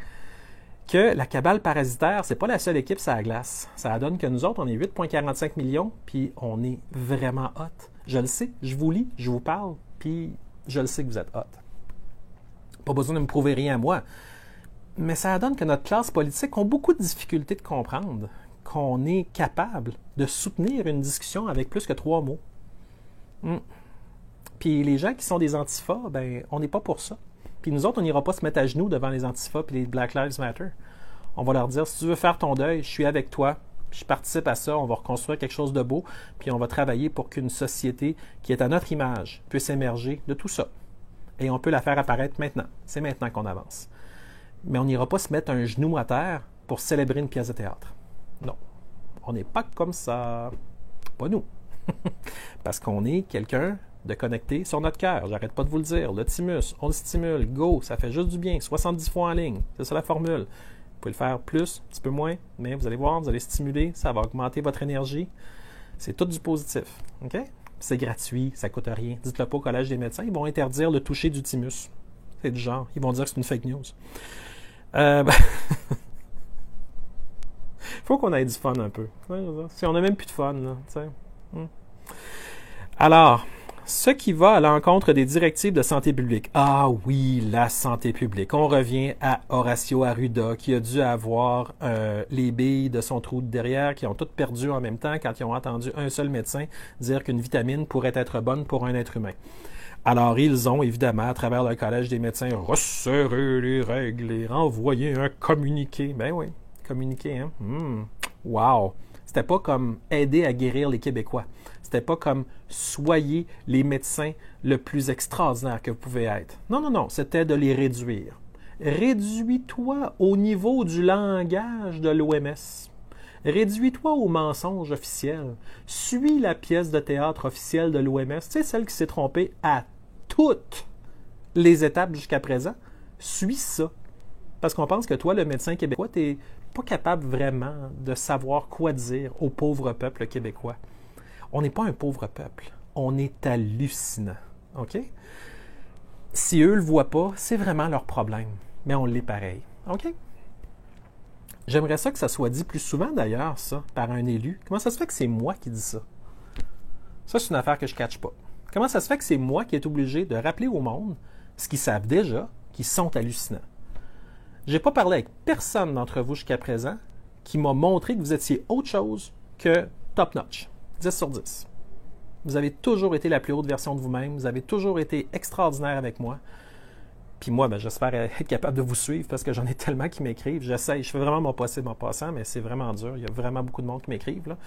S1: que la cabale parasitaire, c'est pas la seule équipe sur la glace. Ça donne que nous autres, on est 8,45 millions, puis on est vraiment hot. Je le sais, je vous lis, je vous parle, puis je le sais que vous êtes hot. Pas besoin de me prouver rien à moi. Mais ça donne que notre classe politique a beaucoup de difficultés de comprendre qu'on est capable de soutenir une discussion avec plus que 3 mots. Puis les gens qui sont des antifas, ben, on n'est pas pour ça. Puis nous autres, on n'ira pas se mettre à genoux devant les antifas et les Black Lives Matter. On va leur dire, si tu veux faire ton deuil, je suis avec toi, je participe à ça, on va reconstruire quelque chose de beau, puis on va travailler pour qu'une société qui est à notre image puisse émerger de tout ça. Et on peut la faire apparaître maintenant. C'est maintenant qu'on avance. Mais on n'ira pas se mettre un genou à terre pour célébrer une pièce de théâtre. Non. On n'est pas comme ça. Pas nous. Parce qu'on est quelqu'un de connecté sur notre cœur. J'arrête pas de vous le dire. Le thymus, on le stimule. Go, ça fait juste du bien. 70 fois en ligne. C'est ça la formule. Vous pouvez le faire plus, un petit peu moins, mais vous allez voir, vous allez stimuler, ça va augmenter votre énergie. C'est tout du positif. OK? C'est gratuit, ça ne coûte rien. Dites-le pas au Collège des médecins, ils vont interdire le toucher du thymus. C'est du genre. Ils vont dire que c'est une fake news. Il faut qu'on ait du fun un peu. Si on n'a même plus de fun, là. Alors, ce qui va à l'encontre des directives de santé publique. Ah oui, la santé publique. On revient à Horacio Arruda, qui a dû avoir les billes de son trou de derrière, qui ont toutes perdu en même temps quand ils ont entendu un seul médecin dire qu'une vitamine pourrait être bonne pour un être humain. Alors, ils ont, évidemment, à travers le Collège des médecins, resserré les règles et renvoyé un communiqué. Ben oui, communiqué, hein? Wow! C'était pas comme aider à guérir les Québécois. C'était pas comme soyez les médecins le plus extraordinaire que vous pouvez être. Non, non, non. C'était de les réduire. Réduis-toi au niveau du langage de l'OMS. Réduis-toi au mensonge officiel. Suis la pièce de théâtre officielle de l'OMS. Tu sais, celle qui s'est trompée à toutes les étapes jusqu'à présent. Suis ça. Parce qu'on pense que toi, le médecin québécois, tu n'es pas capable vraiment de savoir quoi dire au pauvre peuple québécois. On n'est pas un pauvre peuple. On est hallucinant. OK? Si eux ne le voient pas, c'est vraiment leur problème. Mais on l'est pareil. OK? J'aimerais ça que ça soit dit plus souvent, d'ailleurs, ça, par un élu. Comment ça se fait que c'est moi qui dis ça? Ça, c'est une affaire que je ne catche pas. Comment ça se fait que c'est moi qui est obligé de rappeler au monde ce qu'ils savent déjà, qu'ils sont hallucinants? Je n'ai pas parlé avec personne d'entre vous jusqu'à présent qui m'a montré que vous étiez autre chose que top-notch. 10 sur 10. Vous avez toujours été la plus haute version de vous-même. Vous avez toujours été extraordinaire avec moi. Puis moi, ben, j'espère être capable de vous suivre parce que j'en ai tellement qui m'écrivent. J'essaie, je fais vraiment mon possible en passant, mais c'est vraiment dur. Il y a vraiment beaucoup de monde qui m'écrivent, là.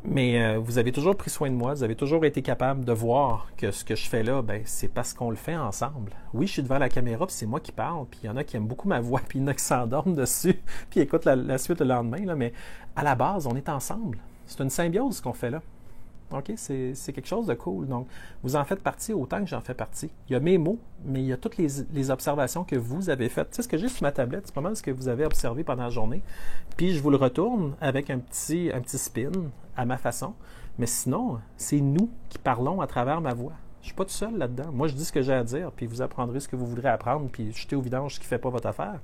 S1: Mais vous avez toujours pris soin de moi, vous avez toujours été capable de voir que ce que je fais là, ben, c'est parce qu'on le fait ensemble. Oui, je suis devant la caméra, puis c'est moi qui parle, puis il y en a qui aiment beaucoup ma voix, puis il y en a qui s'endorment dessus, puis écoutent la suite le lendemain, là, mais à la base, on est ensemble. C'est une symbiose ce qu'on fait là. OK? C'est quelque chose de cool. Donc, vous en faites partie autant que j'en fais partie. Il y a mes mots, mais il y a toutes les observations que vous avez faites. Tu sais, ce que j'ai sur ma tablette, c'est pas mal ce que vous avez observé pendant la journée. Puis, je vous le retourne avec un petit spin à ma façon. Mais sinon, c'est nous qui parlons à travers ma voix. Je ne suis pas tout seul là-dedans. Moi, je dis ce que j'ai à dire, puis vous apprendrez ce que vous voudrez apprendre, puis jetez au vidange ce qui ne fait pas votre affaire.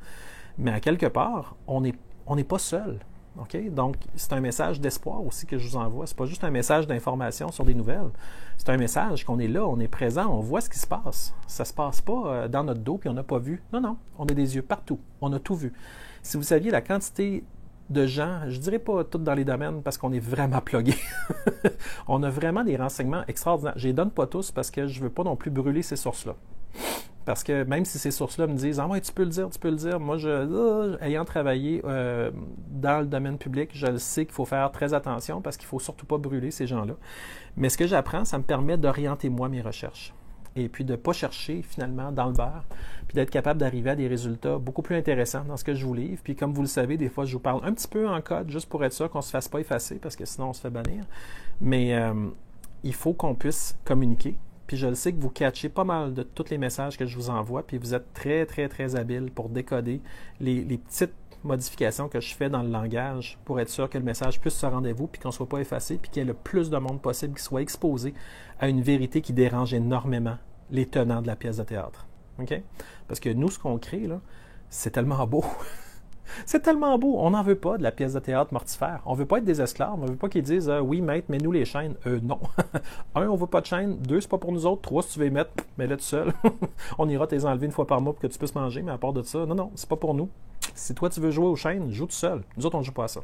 S1: Mais à quelque part, on n'est pas seul. Okay? Donc, c'est un message d'espoir aussi que je vous envoie. C'est pas juste un message d'information sur des nouvelles. C'est un message qu'on est là, on est présent, on voit ce qui se passe. Ça se passe pas dans notre dos puis on n'a pas vu. Non, non, on a des yeux partout. On a tout vu. Si vous saviez la quantité de gens, je dirais pas toutes dans les domaines parce qu'on est vraiment plugués. On a vraiment des renseignements extraordinaires. Je les donne pas tous parce que je veux pas non plus brûler ces sources-là. Parce que même si ces sources-là me disent « Ah ouais, tu peux le dire. » Moi, ayant travaillé dans le domaine public, je le sais qu'il faut faire très attention parce qu'il ne faut surtout pas brûler ces gens-là. Mais ce que j'apprends, ça me permet d'orienter moi mes recherches. Et puis de ne pas chercher finalement dans le beurre, puis d'être capable d'arriver à des résultats beaucoup plus intéressants dans ce que je vous livre. Puis comme vous le savez, des fois, je vous parle un petit peu en code, juste pour être sûr qu'on ne se fasse pas effacer, parce que sinon, on se fait bannir. Mais il faut qu'on puisse communiquer. Puis je le sais que vous catchez pas mal de tous les messages que je vous envoie, puis vous êtes très, très, très habile pour décoder les petites modifications que je fais dans le langage pour être sûr que le message puisse se rendre à vous, puis qu'on ne soit pas effacé, puis qu'il y ait le plus de monde possible qui soit exposé à une vérité qui dérange énormément les tenants de la pièce de théâtre. OK? Parce que nous, ce qu'on crée, là, c'est tellement beau. C'est tellement beau. On n'en veut pas de la pièce de théâtre mortifère. On ne veut pas être des esclaves. On ne veut pas qu'ils disent oui, maître, mets-nous les chaînes. Non. Un, on ne veut pas de chaînes. Deux, c'est pas pour nous autres. Trois, si tu veux les mettre, mets-le tout seul. On ira te les enlever une fois par mois pour que tu puisses manger, mais à part de ça, non, c'est pas pour nous. Si toi, tu veux jouer aux chaînes, joue tout seul. Nous autres, on ne joue pas à ça.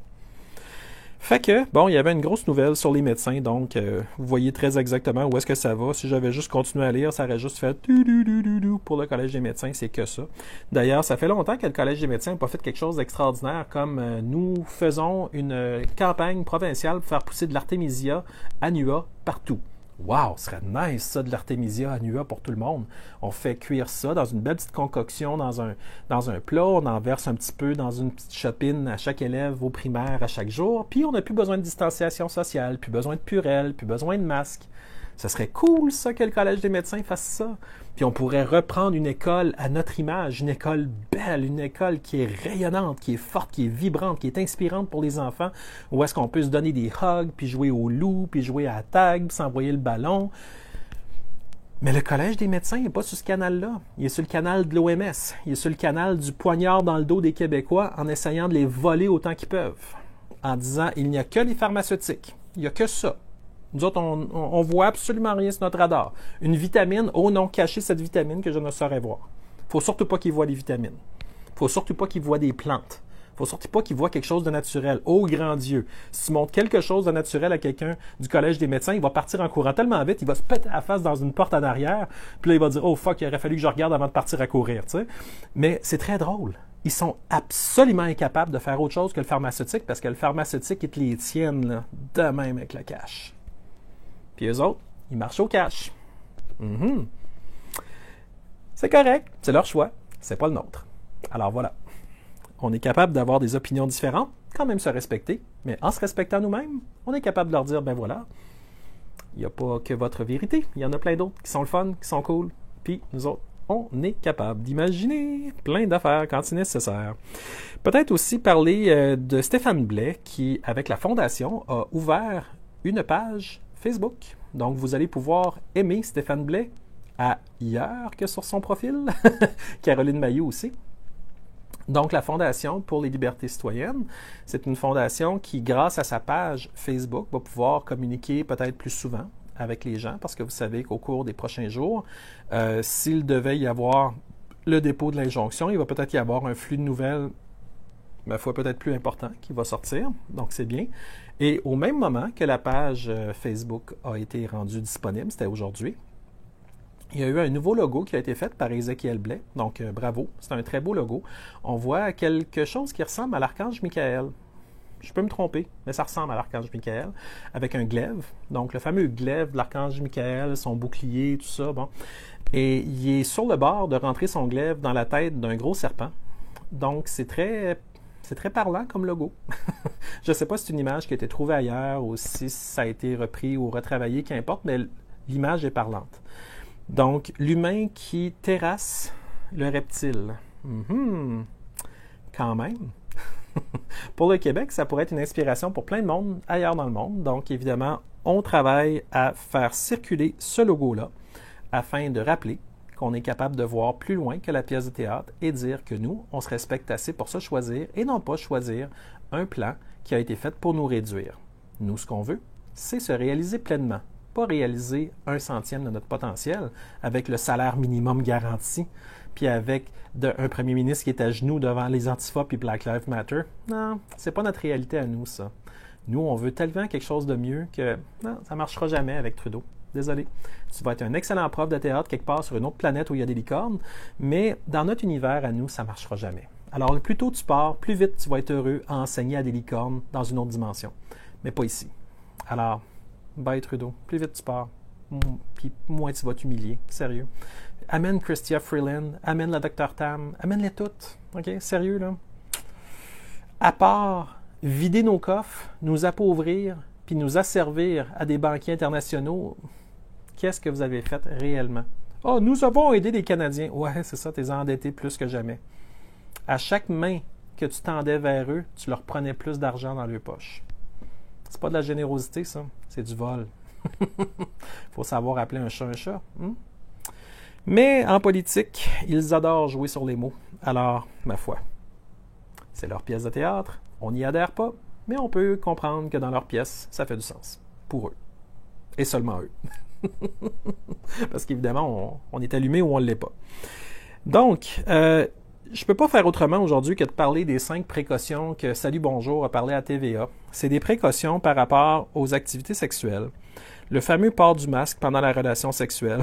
S1: Fait que, bon, il y avait une grosse nouvelle sur les médecins, donc vous voyez très exactement où est-ce que ça va. Si j'avais juste continué à lire, ça aurait juste fait pour le Collège des médecins, c'est que ça. D'ailleurs, ça fait longtemps que le Collège des médecins n'a pas fait quelque chose d'extraordinaire, comme nous faisons une campagne provinciale pour faire pousser de l'artémisia annua partout. Wow, ce serait nice ça, de l'artémisia annua pour tout le monde. On fait cuire ça dans une belle petite concoction, dans un plat, on en verse un petit peu dans une petite chopine à chaque élève au primaire à chaque jour, puis on n'a plus besoin de distanciation sociale, plus besoin de purelle, plus besoin de masque. Ce serait cool, ça, que le Collège des médecins fasse ça. Puis on pourrait reprendre une école à notre image, une école belle, une école qui est rayonnante, qui est forte, qui est vibrante, qui est inspirante pour les enfants, où est-ce qu'on peut se donner des hugs, puis jouer au loup, puis jouer à la tag, puis s'envoyer le ballon. Mais le Collège des médecins n'est pas sur ce canal-là. Il est sur le canal de l'OMS. Il est sur le canal du poignard dans le dos des Québécois en essayant de les voler autant qu'ils peuvent. En disant, il n'y a que les pharmaceutiques. Il n'y a que ça. Nous autres, on voit absolument rien sur notre radar. Une vitamine, oh non, cachez cette vitamine que je ne saurais voir. Il ne faut surtout pas qu'ils voient les vitamines. Il ne faut surtout pas qu'ils voient des plantes. Il ne faut surtout pas qu'ils voient quelque chose de naturel. Oh grand Dieu! Si tu montres quelque chose de naturel à quelqu'un du Collège des médecins, il va partir en courant tellement vite, il va se péter la face dans une porte en arrière, puis là, il va dire « Oh fuck, il aurait fallu que je regarde avant de partir à courir. » tu sais. Mais c'est très drôle. Ils sont absolument incapables de faire autre chose que le pharmaceutique, parce que le pharmaceutique, ils te les tiennent là, de même avec le cash. Puis eux autres, ils marchent au cash. C'est correct, c'est leur choix, c'est pas le nôtre. Alors voilà, on est capable d'avoir des opinions différentes, quand même se respecter, mais en se respectant nous-mêmes, on est capable de leur dire, ben voilà, il n'y a pas que votre vérité, il y en a plein d'autres qui sont le fun, qui sont cool, puis nous autres, on est capable d'imaginer plein d'affaires quand c'est nécessaire. Peut-être aussi parler de Stéphane Blais, qui, avec la Fondation, a ouvert une page Facebook. Donc, vous allez pouvoir aimer Stéphane Blais ailleurs que sur son profil. Caroline Mailloux aussi. Donc, la Fondation pour les libertés citoyennes, c'est une fondation qui, grâce à sa page Facebook, va pouvoir communiquer peut-être plus souvent avec les gens, parce que vous savez qu'au cours des prochains jours, s'il devait y avoir le dépôt de l'injonction, il va peut-être y avoir un flux de nouvelles, ma foi, peut-être plus important, qui va sortir. Donc, c'est bien. Et au même moment que la page Facebook a été rendue disponible, c'était aujourd'hui, il y a eu un nouveau logo qui a été fait par Ézéchiel Blais. Donc, bravo, c'est un très beau logo. On voit quelque chose qui ressemble à l'archange Michael. je peux me tromper, mais ça ressemble à l'archange Michael, avec un glaive. Donc, le fameux glaive de l'archange Michael, son bouclier, tout ça, bon. Et il est sur le bord de rentrer son glaive dans la tête d'un gros serpent. Donc, c'est très parlant comme logo. Je ne sais pas si c'est une image qui a été trouvée ailleurs ou si ça a été repris ou retravaillé, qu'importe, mais l'image est parlante. Donc, l'humain qui terrasse le reptile. Quand même. Pour le Québec, ça pourrait être une inspiration pour plein de monde ailleurs dans le monde. Donc, évidemment, on travaille à faire circuler ce logo-là afin de rappeler qu'on est capable de voir plus loin que la pièce de théâtre et dire que nous, on se respecte assez pour se choisir et non pas choisir un plan qui a été fait pour nous réduire. Nous, ce qu'on veut, c'est se réaliser pleinement, pas réaliser 1/100 de notre potentiel avec le salaire minimum garanti, puis avec un premier ministre qui est à genoux devant les Antifa puis Black Lives Matter. Non, c'est pas notre réalité à nous, ça. Nous, on veut tellement quelque chose de mieux que non, ça marchera jamais avec Trudeau. Désolé. Tu vas être un excellent prof de théâtre quelque part sur une autre planète où il y a des licornes, mais dans notre univers, à nous, ça ne marchera jamais. Alors, plus tôt tu pars, plus vite tu vas être heureux à enseigner à des licornes dans une autre dimension. Mais pas ici. Alors, bye Trudeau. Plus vite tu pars, puis moins tu vas t'humilier. Sérieux. Amène Chrystia Freeland, amène la Dr Tam, amène-les toutes. OK? Sérieux, là. À part vider nos coffres, nous appauvrir, puis nous asservir à des banquiers internationaux, qu'est-ce que vous avez fait réellement? Oh, nous avons aidé les Canadiens. Ouais, c'est ça, t'es endetté plus que jamais. À chaque main que tu tendais vers eux, tu leur prenais plus d'argent dans leur poche. C'est pas de la générosité, ça. C'est du vol. Faut savoir appeler un chat un chat. Mais en politique, ils adorent jouer sur les mots. Alors, ma foi, c'est leur pièce de théâtre. On n'y adhère pas, mais on peut comprendre que dans leur pièce, ça fait du sens. Pour eux. Et seulement eux. Parce qu'évidemment, on est allumé ou on ne l'est pas. Donc, je ne peux pas faire autrement aujourd'hui que de parler des 5 précautions que Salut Bonjour a parlé à TVA. C'est des précautions par rapport aux activités sexuelles. Le fameux port du masque pendant la relation sexuelle.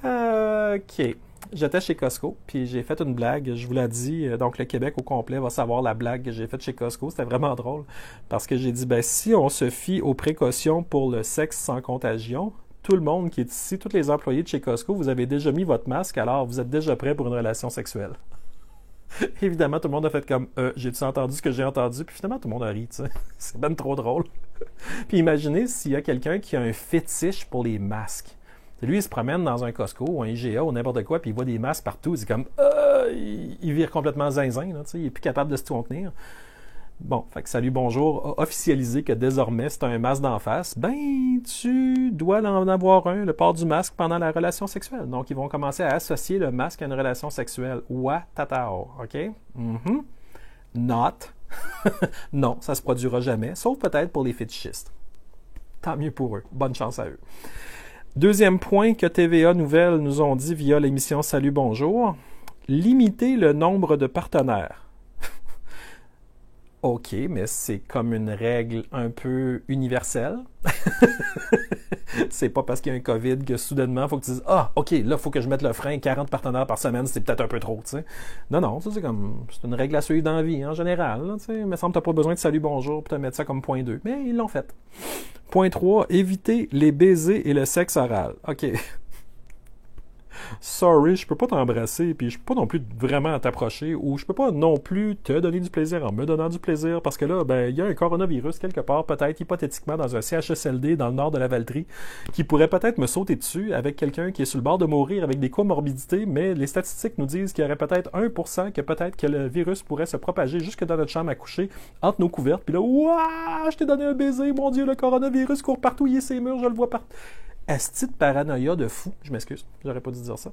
S1: OK. J'étais chez Costco, puis j'ai fait une blague, je vous l'ai dit, donc le Québec au complet va savoir la blague que j'ai faite chez Costco, c'était vraiment drôle, parce que j'ai dit, si on se fie aux précautions pour le sexe sans contagion, tout le monde qui est ici, tous les employés de chez Costco, vous avez déjà mis votre masque, alors vous êtes déjà prêts pour une relation sexuelle. Évidemment, tout le monde a fait comme, j'ai-tu entendu ce que j'ai entendu, puis finalement, tout le monde a ri, tu sais. C'est même trop drôle. Puis imaginez s'il y a quelqu'un qui a un fétiche pour les masques. Lui, il se promène dans un Costco ou un IGA ou n'importe quoi, puis il voit des masques partout. C'est comme, il vire complètement zinzin, là, il n'est plus capable de se contenir. Bon, fait que Salut Bonjour a officialisé que désormais, c'est un masque d'en face. Ben, tu dois en avoir un, le port du masque pendant la relation sexuelle. Donc, ils vont commencer à associer le masque à une relation sexuelle. Ouah, tatao, OK? Not. Non, ça se produira jamais, sauf peut-être pour les fétichistes. Tant mieux pour eux. Bonne chance à eux. Deuxième point que TVA Nouvelles nous ont dit via l'émission Salut Bonjour, limiter le nombre de partenaires. OK, mais c'est comme une règle un peu universelle. C'est pas parce qu'il y a un COVID que soudainement, il faut que tu dises « Ah, OK, là, il faut que je mette le frein, 40 partenaires par semaine, c'est peut-être un peu trop. » tu sais. Non, ça, c'est une règle à suivre dans la vie, en général. Là, il me semble que tu n'as pas besoin de Salut Bonjour pour te mettre ça comme point 2. Mais ils l'ont fait. Point 3, éviter les baisers et le sexe oral. OK. Sorry, je peux pas t'embrasser, puis je peux pas non plus vraiment t'approcher, ou je peux pas non plus te donner du plaisir en me donnant du plaisir, parce que là, il y a un coronavirus quelque part, peut-être hypothétiquement dans un CHSLD dans le nord de la Valtrie, qui pourrait peut-être me sauter dessus avec quelqu'un qui est sur le bord de mourir avec des comorbidités, mais les statistiques nous disent qu'il y aurait peut-être 1% que peut-être que le virus pourrait se propager jusque dans notre chambre à coucher, entre nos couvertes, puis là, ouah, je t'ai donné un baiser, mon Dieu, le coronavirus court partout, il est ses murs, je le vois partout. Asti de paranoïa de fou. Je m'excuse, j'aurais pas dû dire ça.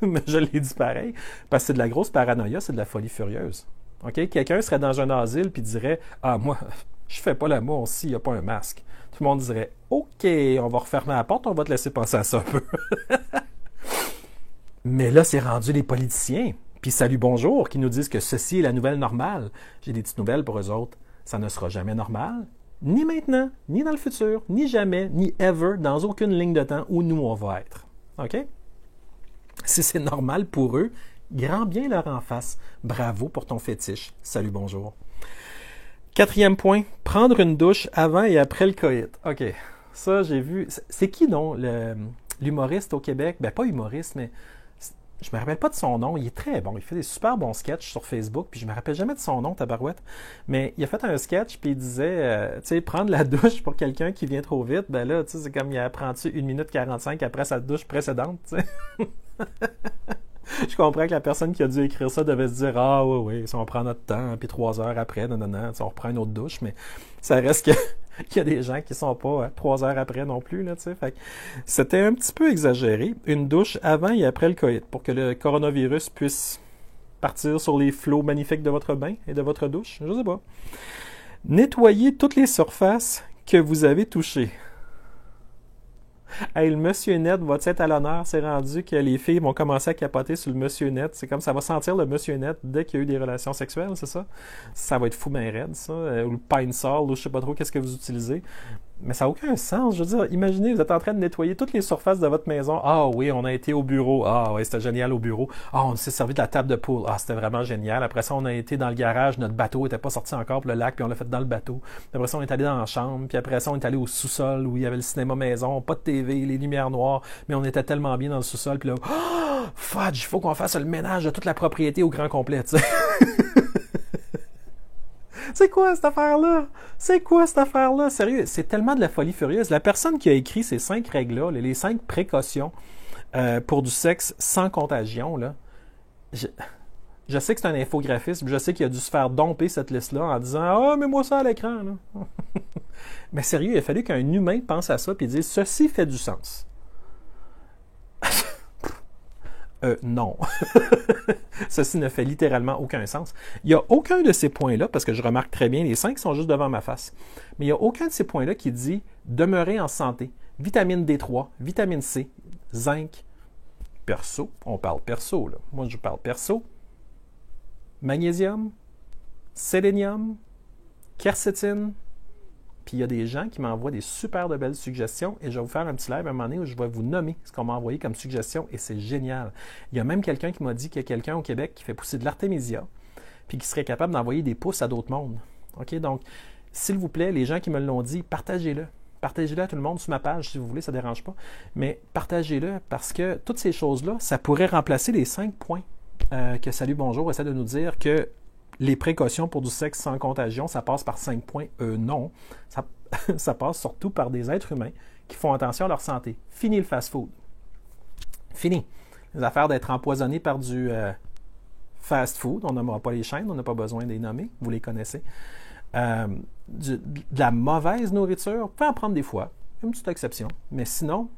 S1: Mais je l'ai dit pareil. Parce que c'est de la grosse paranoïa, c'est de la folie furieuse. OK? Quelqu'un serait dans un asile puis dirait « Ah, moi, je fais pas l'amour s'il n'y a pas un masque. » Tout le monde dirait « OK, on va refermer la porte, on va te laisser penser à ça un peu. » Mais là, c'est rendu les politiciens. Puis Salut Bonjour qui nous disent que ceci est la nouvelle normale. J'ai des petites nouvelles pour eux autres. Ça ne sera jamais normal. Ni maintenant, ni dans le futur, ni jamais, ni ever, dans aucune ligne de temps où nous on va être. OK? Si c'est normal pour eux, Grand bien leur en face. Bravo pour ton fétiche. Salut, bonjour. 4e point, prendre une douche avant et après le coït. OK, ça j'ai vu. C'est qui, non, l'humoriste au Québec? Ben, pas humoriste, mais je me rappelle pas de son nom. Il est très bon. Il fait des super bons sketchs sur Facebook, puis je me rappelle jamais de son nom, tabarouette. Mais il a fait un sketch, puis il disait, tu sais, prendre la douche pour quelqu'un qui vient trop vite, ben là, tu sais, c'est comme il a pris 1 minute 45 après sa douche précédente, tu sais. Je comprends que la personne qui a dû écrire ça devait se dire ah oui, si on prend notre temps, puis 3 heures après, non, on reprend une autre douche, mais ça reste qu'il y a des gens qui sont pas 3 heures après non plus, là, tu sais. Fait que c'était un petit peu exagéré. Une douche avant et après le coït, pour que le coronavirus puisse partir sur les flots magnifiques de votre bain et de votre douche, je sais pas. Nettoyez toutes les surfaces que vous avez touchées. Hey, le Monsieur Net va être à l'honneur. C'est rendu que les filles vont commencer à capoter sur le Monsieur Net. C'est comme ça va sentir le Monsieur Net dès qu'il y a eu des relations sexuelles, c'est ça? Ça va être fou ben raide, ça. Ou le Pine Sol, ou je sais pas trop qu'est-ce que vous utilisez. Mais ça n'a aucun sens. Je veux dire, imaginez, vous êtes en train de nettoyer toutes les surfaces de votre maison. Ah oui, on a été au bureau. Ah oui, c'était génial au bureau. Ah, on s'est servi de la table de poule. Ah, c'était vraiment génial. Après ça, on a été dans le garage. Notre bateau n'était pas sorti encore pour le lac, puis on l'a fait dans le bateau. Après ça, on est allé dans la chambre. Puis après ça, on est allé au sous-sol où il y avait le cinéma maison, pas de TV, les lumières noires. Mais on était tellement bien dans le sous-sol. Puis là, fudge, il faut qu'on fasse le ménage de toute la propriété au grand complet, tu sais. C'est quoi cette affaire-là? C'est quoi cette affaire-là? Sérieux, c'est tellement de la folie furieuse. La personne qui a écrit ces 5 règles-là, les 5 précautions pour du sexe sans contagion, là, je sais que c'est un infographiste, je sais qu'il a dû se faire domper cette liste-là en disant « Ah, mets-moi ça à l'écran! » Mais sérieux, il a fallu qu'un humain pense à ça et dise « Ceci fait du sens. » Non. Ceci ne fait littéralement aucun sens. Il n'y a aucun de ces points-là, parce que je remarque très bien, les 5 sont juste devant ma face, mais il n'y a aucun de ces points-là qui dit demeurer en santé. Vitamine D3, vitamine C, zinc, perso. On parle perso, là. Moi, je parle perso. Magnésium, sélénium, quercétine. Puis il y a des gens qui m'envoient des super de belles suggestions et je vais vous faire un petit live à un moment donné où je vais vous nommer ce qu'on m'a envoyé comme suggestion et c'est génial. Il y a même quelqu'un qui m'a dit qu'il y a quelqu'un au Québec qui fait pousser de l'artémisia puis qui serait capable d'envoyer des pouces à d'autres mondes. OK? Donc, s'il vous plaît, les gens qui me l'ont dit, partagez-le. Partagez-le à tout le monde sur ma page si vous voulez, ça ne dérange pas. Mais partagez-le parce que toutes ces choses-là, ça pourrait remplacer les 5 points que Salut Bonjour essaie de nous dire que les précautions pour du sexe sans contagion, ça passe par 5 points. Non, ça passe surtout par des êtres humains qui font attention à leur santé. Fini le fast-food. Fini. Les affaires d'être empoisonnés par du fast-food, on nommera pas les chaînes, on n'a pas besoin de les nommer, vous les connaissez. De la mauvaise nourriture, on peut en prendre des fois, une petite exception, mais sinon,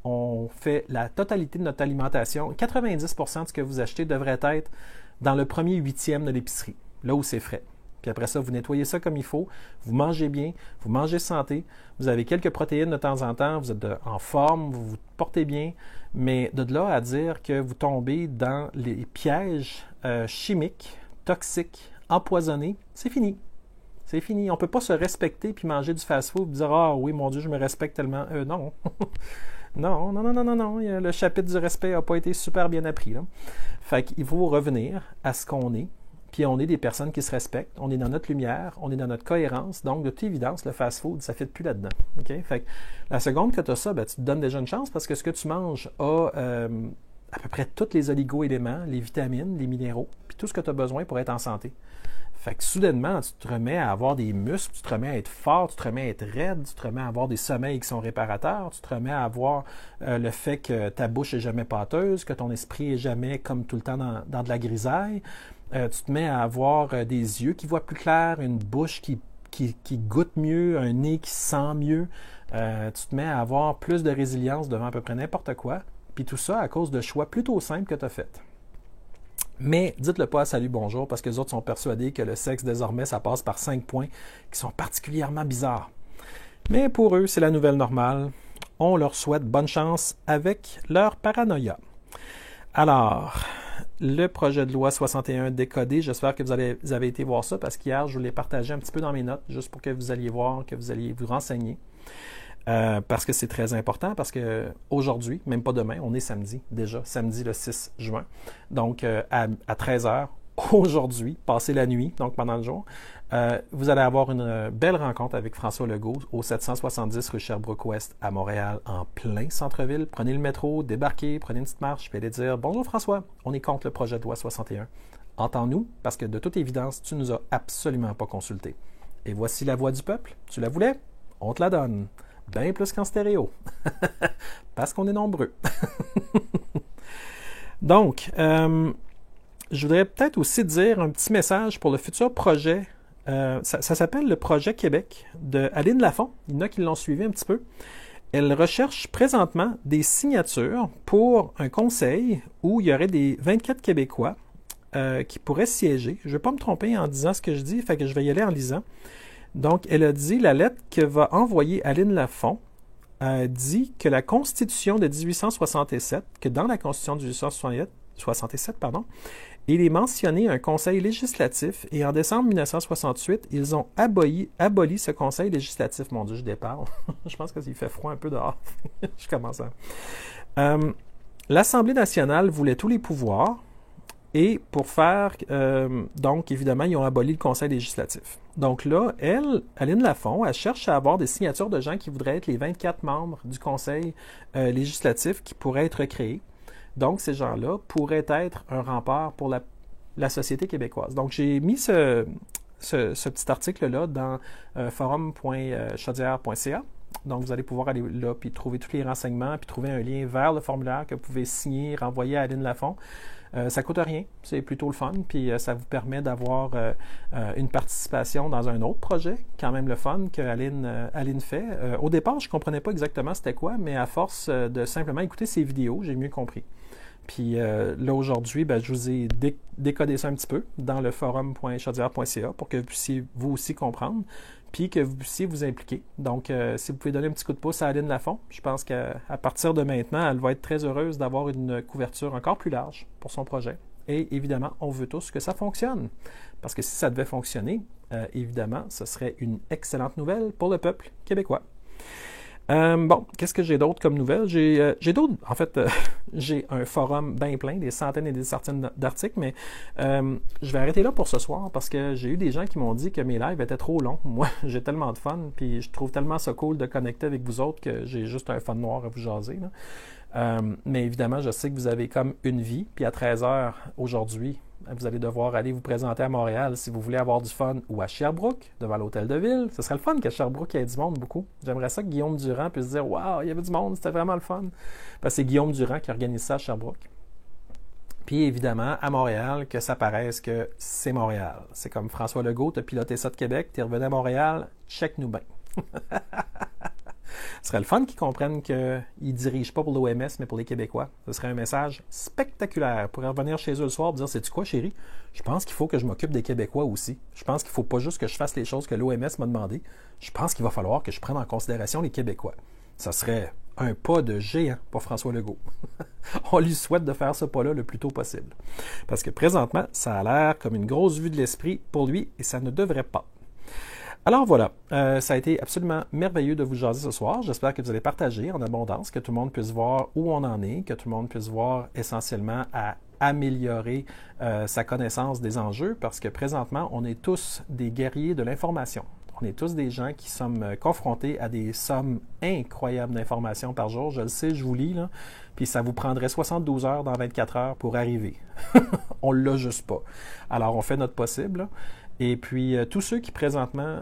S1: on fait la totalité de notre alimentation. 90% de ce que vous achetez devrait être dans le premier 8e de l'épicerie, là où c'est frais. Puis après ça, vous nettoyez ça comme il faut, vous mangez bien, vous mangez santé, vous avez quelques protéines de temps en temps, vous êtes en forme, vous vous portez bien, mais de là à dire que vous tombez dans les pièges chimiques, toxiques, empoisonnés, c'est fini. C'est fini. On ne peut pas se respecter puis manger du fast-food et dire « Ah oui, mon Dieu, je me respecte tellement. » Non. Non. Le chapitre du respect n'a pas été super bien appris, là. Fait qu'il faut revenir à ce qu'on est. Puis on est des personnes qui se respectent. On est dans notre lumière. On est dans notre cohérence. Donc, de toute évidence, le fast-food, ça ne fit plus là-dedans. Okay? Fait que la seconde que tu as ça, ben, tu te donnes déjà une chance parce que ce que tu manges a à peu près tous les oligo-éléments, les vitamines, les minéraux, puis tout ce que tu as besoin pour être en santé. Fait que soudainement, tu te remets à avoir des muscles, tu te remets à être fort, tu te remets à être raide, tu te remets à avoir des sommeils qui sont réparateurs, tu te remets à avoir le fait que ta bouche est jamais pâteuse, que ton esprit est jamais comme tout le temps dans de la grisaille. Tu te mets à avoir des yeux qui voient plus clair, une bouche qui goûte mieux, un nez qui sent mieux. Tu te mets à avoir plus de résilience devant à peu près n'importe quoi. Puis tout ça à cause de choix plutôt simples que tu as faits. Mais dites-le pas à Salut Bonjour parce que les autres sont persuadés que le sexe désormais ça passe par 5 points qui sont particulièrement bizarres. Mais pour eux, c'est la nouvelle normale. On leur souhaite bonne chance avec leur paranoïa. Alors, le projet de loi 61 décodé, j'espère que vous avez été voir ça parce qu'hier, je vous l'ai partagé un petit peu dans mes notes juste pour que vous alliez voir, que vous alliez vous renseigner. parce que c'est très important, parce que aujourd'hui, même pas demain, on est samedi déjà, samedi le 6 juin. Donc, à 13 heures, aujourd'hui, passez la nuit, donc pendant le jour, vous allez avoir une belle rencontre avec François Legault au 770 rue Sherbrooke-Ouest à Montréal, en plein centre-ville. Prenez le métro, débarquez, prenez une petite marche, puis allez dire « Bonjour François, on est contre le projet de loi 61. Entends-nous, parce que de toute évidence, tu nous as absolument pas consulté. Et voici la voix du peuple. Tu la voulais? On te la donne. Bien plus qu'en stéréo. Parce qu'on est nombreux. » Donc, je voudrais peut-être aussi dire un petit message pour le futur projet. Ça s'appelle le projet Québec de Aline Lafont. Il y en a qui l'ont suivi un petit peu. Elle recherche présentement des signatures pour un conseil où il y aurait des 24 Québécois qui pourraient siéger. Je ne vais pas me tromper en disant ce que je dis, fait que je vais y aller en lisant. Donc, elle a dit, la lettre que va envoyer Aline Lafont dit que la Constitution de 1867, que dans la Constitution de 1867, il est mentionné un conseil législatif et en décembre 1968, ils ont aboli ce conseil législatif. Mon Dieu, je déparle. Je pense qu'il fait froid un peu dehors. Je commence à... L'Assemblée nationale voulait tous les pouvoirs et pour faire... donc, évidemment, ils ont aboli le conseil législatif. Donc là, Aline Lafont, elle cherche à avoir des signatures de gens qui voudraient être les 24 membres du conseil législatif qui pourraient être créés. Donc, ces gens-là pourraient être un rempart pour la société québécoise. Donc, j'ai mis ce petit article-là dans forum.chaudière.ca. Donc, vous allez pouvoir aller là puis trouver tous les renseignements puis trouver un lien vers le formulaire que vous pouvez signer, renvoyer à Aline Lafont. Ça ne coûte rien, c'est plutôt le fun, puis ça vous permet d'avoir une participation dans un autre projet, quand même le fun, que Aline fait. Au départ, je ne comprenais pas exactement c'était quoi, mais à force de simplement écouter ses vidéos, j'ai mieux compris. Puis là, aujourd'hui, je vous ai décodé ça un petit peu dans le forum.chaudière.ca pour que vous puissiez vous aussi comprendre, puis que vous puissiez vous impliquer. Donc, si vous pouvez donner un petit coup de pouce à Aline Lafont, je pense qu'à partir de maintenant, elle va être très heureuse d'avoir une couverture encore plus large pour son projet. Et évidemment, on veut tous que ça fonctionne. Parce que si ça devait fonctionner, évidemment, ce serait une excellente nouvelle pour le peuple québécois. Bon, qu'est-ce que j'ai d'autre comme nouvelles? J'ai d'autres, en fait, j'ai un forum bien plein, des centaines et des centaines d'articles, mais je vais arrêter là pour ce soir parce que j'ai eu des gens qui m'ont dit que mes lives étaient trop longs. Moi, j'ai tellement de fun, puis je trouve tellement ça cool de connecter avec vous autres que j'ai juste un fun noir à vous jaser, là. Mais évidemment, je sais que vous avez comme une vie, puis à 13 heures aujourd'hui, vous allez devoir aller vous présenter à Montréal si vous voulez avoir du fun, ou à Sherbrooke, devant l'hôtel de ville. Ce serait le fun qu'à Sherbrooke, il y ait du monde beaucoup. J'aimerais ça que Guillaume Durand puisse dire « Wow, il y avait du monde, c'était vraiment le fun! » Parce que c'est Guillaume Durand qui organise ça à Sherbrooke. Puis évidemment, à Montréal, que ça paraisse que c'est Montréal. C'est comme François Legault, tu as piloté ça de Québec, tu es revenu à Montréal, check-nous bien. Ce serait le fun qu'ils comprennent qu'ils ne dirigent pas pour l'OMS, mais pour les Québécois. Ce serait un message spectaculaire. Pour revenir chez eux le soir et dire, sais-tu quoi, chérie? Je pense qu'il faut que je m'occupe des Québécois aussi. Je pense qu'il ne faut pas juste que je fasse les choses que l'OMS m'a demandé. Je pense qu'il va falloir que je prenne en considération les Québécois. Ça serait un pas de géant pour François Legault. On lui souhaite de faire ce pas-là le plus tôt possible. Parce que présentement, ça a l'air comme une grosse vue de l'esprit pour lui et ça ne devrait pas. Alors voilà, ça a été absolument merveilleux de vous jaser ce soir. J'espère que vous allez partager en abondance, que tout le monde puisse voir où on en est, que tout le monde puisse voir essentiellement à améliorer sa connaissance des enjeux, parce que présentement, on est tous des guerriers de l'information. On est tous des gens qui sommes confrontés à des sommes incroyables d'informations par jour. Je le sais, je vous lis, là, puis ça vous prendrait 72 heures dans 24 heures pour arriver. On ne l'a juste pas. Alors, on fait notre possible, là. Et puis, tous ceux qui présentement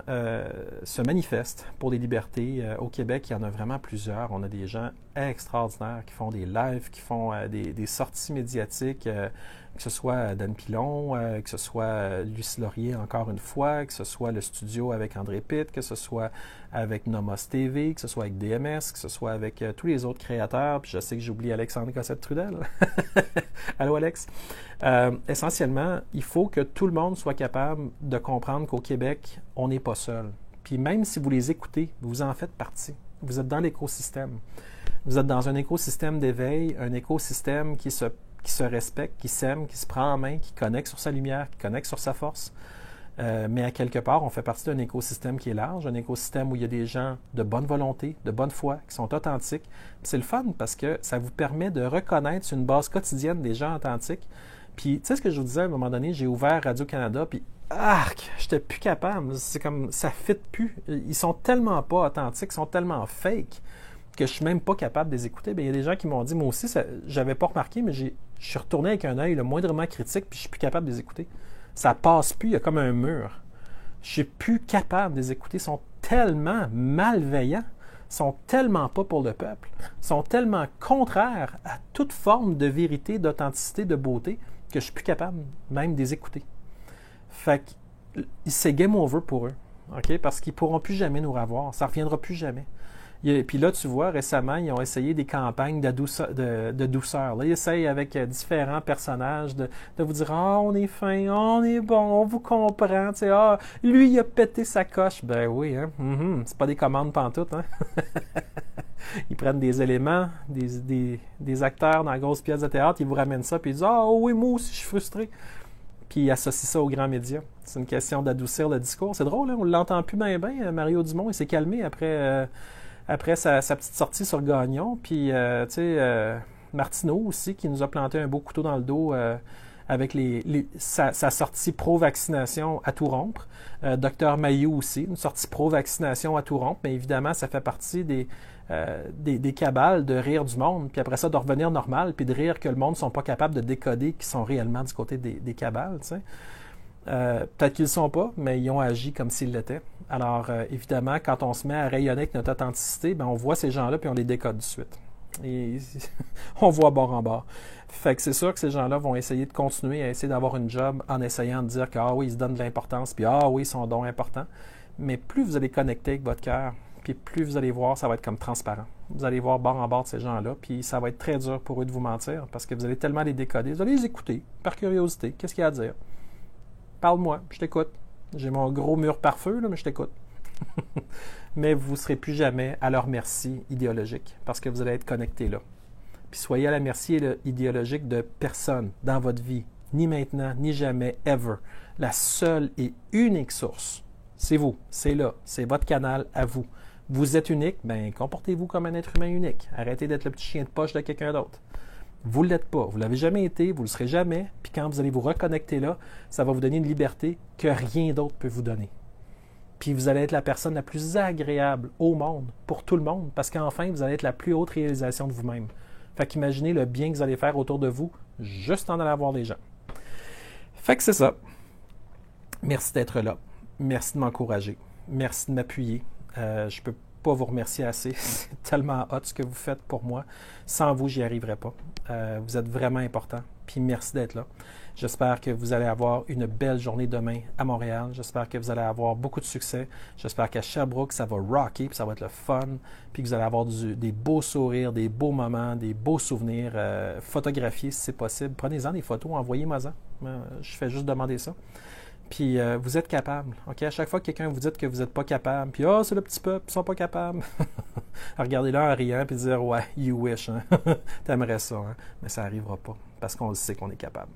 S1: se manifestent pour des libertés au Québec, il y en a vraiment plusieurs. On a des gens extraordinaires qui font des lives, qui font des sorties médiatiques, que ce soit Dan Pilon, que ce soit Lucie Laurier encore une fois, que ce soit le studio avec André Pitt, que ce soit avec Nomos TV, que ce soit avec DMS, que ce soit avec tous les autres créateurs. Puis je sais que j'oublie Alexandre Cossette-Trudel. Allô Alex? Essentiellement, il faut que tout le monde soit capable de comprendre qu'au Québec, on n'est pas seul. Puis même si vous les écoutez, vous en faites partie. Vous êtes dans l'écosystème. Vous êtes dans un écosystème d'éveil, un écosystème qui se respecte, qui s'aime, qui se prend en main, qui connecte sur sa lumière, qui connecte sur sa force. Mais à quelque part, on fait partie d'un écosystème qui est large, un écosystème où il y a des gens de bonne volonté, de bonne foi, qui sont authentiques. Puis c'est le fun parce que ça vous permet de reconnaître sur une base quotidienne des gens authentiques. Puis, tu sais ce que je vous disais à un moment donné, j'ai ouvert Radio-Canada, puis arc, j'étais plus capable. C'est comme, ça fit plus. Ils sont tellement pas authentiques, ils sont tellement fake que je suis même pas capable de les écouter. Bien, il y a des gens qui m'ont dit, moi aussi, j'avais pas remarqué, mais je suis retourné avec un œil le moindrement critique, puis je suis plus capable de les écouter. Ça passe plus, il y a comme un mur. Je suis plus capable de les écouter. Ils sont tellement malveillants, sont tellement pas pour le peuple, sont tellement contraires à toute forme de vérité, d'authenticité, de beauté, que je suis plus capable même de les écouter. Fait que c'est game over pour eux, ok? Parce qu'ils pourront plus jamais nous revoir. Ça reviendra plus jamais. Puis là, tu vois, récemment, ils ont essayé des campagnes de douceur. Là, ils essayent avec différents personnages de vous dire « Ah, on est fin, on est bon, on vous comprend. » Tu sais, « Ah, lui, il a pété sa coche. » Ben oui, hein? C'est pas des commandes pantoute, hein? Ils prennent des éléments, des acteurs dans la grosse pièce de théâtre, ils vous ramènent ça, puis ils disent « Ah oui, moi aussi, je suis frustré. » Puis ils associent ça aux grands médias. C'est une question d'adoucir le discours. C'est drôle, hein? On ne l'entend plus bien. Mario Dumont, il s'est calmé après sa petite sortie sur Gagnon. Puis, tu sais, Martineau aussi, qui nous a planté un beau couteau dans le dos avec sa sortie pro-vaccination à tout rompre. Docteur Mailloux aussi, une sortie pro-vaccination à tout rompre. Mais évidemment, ça fait partie des cabales de rire du monde. Puis après ça, de revenir normal, puis de rire que le monde ne sont pas capables de décoder qu'ils sont réellement du côté des cabales, tu sais. Peut-être qu'ils ne le sont pas, mais ils ont agi comme s'ils l'étaient. Alors, évidemment, quand on se met à rayonner avec notre authenticité, ben, on voit ces gens-là puis on les décode tout de suite. Et on voit bord en bord. Fait que c'est sûr que ces gens-là vont essayer de continuer à essayer d'avoir une job en essayant de dire que, ah oui, ils se donnent de l'importance, puis ah oui, ils sont donc importants. Mais plus vous allez connecter avec votre cœur, puis plus vous allez voir, ça va être comme transparent. Vous allez voir bord en bord de ces gens-là, puis ça va être très dur pour eux de vous mentir, parce que vous allez tellement les décoder. Vous allez les écouter, par curiosité. Qu'est-ce qu'il y a à dire? Parle-moi, je t'écoute. J'ai mon gros mur par feu, là, mais je t'écoute. Mais vous ne serez plus jamais à leur merci idéologique, parce que vous allez être connecté là. Puis soyez à la merci idéologique de personne dans votre vie, ni maintenant, ni jamais, ever. La seule et unique source, c'est vous, c'est là, c'est votre canal à vous. Vous êtes unique, bien, comportez-vous comme un être humain unique. Arrêtez d'être le petit chien de poche de quelqu'un d'autre. Vous ne l'êtes pas, vous ne l'avez jamais été, vous ne le serez jamais, puis quand vous allez vous reconnecter là, ça va vous donner une liberté que rien d'autre peut vous donner. Puis vous allez être la personne la plus agréable au monde, pour tout le monde, parce qu'enfin, vous allez être la plus haute réalisation de vous-même. Fait qu'imaginez le bien que vous allez faire autour de vous, juste en allant voir les gens. Fait que c'est ça. Merci d'être là. Merci de m'encourager. Merci de m'appuyer. Je peux pas vous remercier assez. C'est tellement hot ce que vous faites pour moi. Sans vous, j'y arriverais pas. Vous êtes vraiment important. Puis merci d'être là. J'espère que vous allez avoir une belle journée demain à Montréal. J'espère que vous allez avoir beaucoup de succès. J'espère qu'à Sherbrooke, ça va rocker, puis ça va être le fun, puis que vous allez avoir des beaux sourires, des beaux moments, des beaux souvenirs photographiés si c'est possible. Prenez-en des photos, envoyez-moi-en. Je fais juste demander ça. Puis vous êtes capable. OK? À chaque fois que quelqu'un vous dit que vous n'êtes pas capable, puis c'est le petit peuple, ils sont pas capables. Regardez-le en riant puis dire ouais, you wish, hein? T'aimerais ça, hein? Mais ça n'arrivera pas parce qu'on le sait qu'on est capable.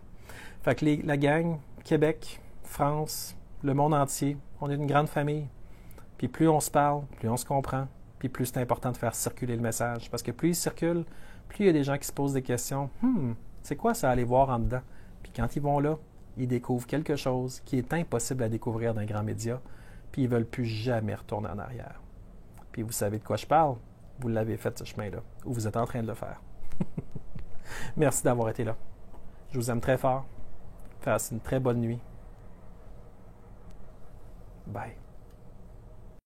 S1: Fait que la gang, Québec, France, le monde entier, on est une grande famille. Puis plus on se parle, plus on se comprend, puis plus c'est important de faire circuler le message. Parce que plus il circule, plus il y a des gens qui se posent des questions. C'est quoi ça, aller voir en dedans? Puis quand ils vont là, ils découvrent quelque chose qui est impossible à découvrir d'un grand média, puis ils ne veulent plus jamais retourner en arrière. Puis vous savez de quoi je parle? Vous l'avez fait ce chemin-là, ou vous êtes en train de le faire. Merci d'avoir été là. Je vous aime très fort. Passez une très bonne nuit. Bye.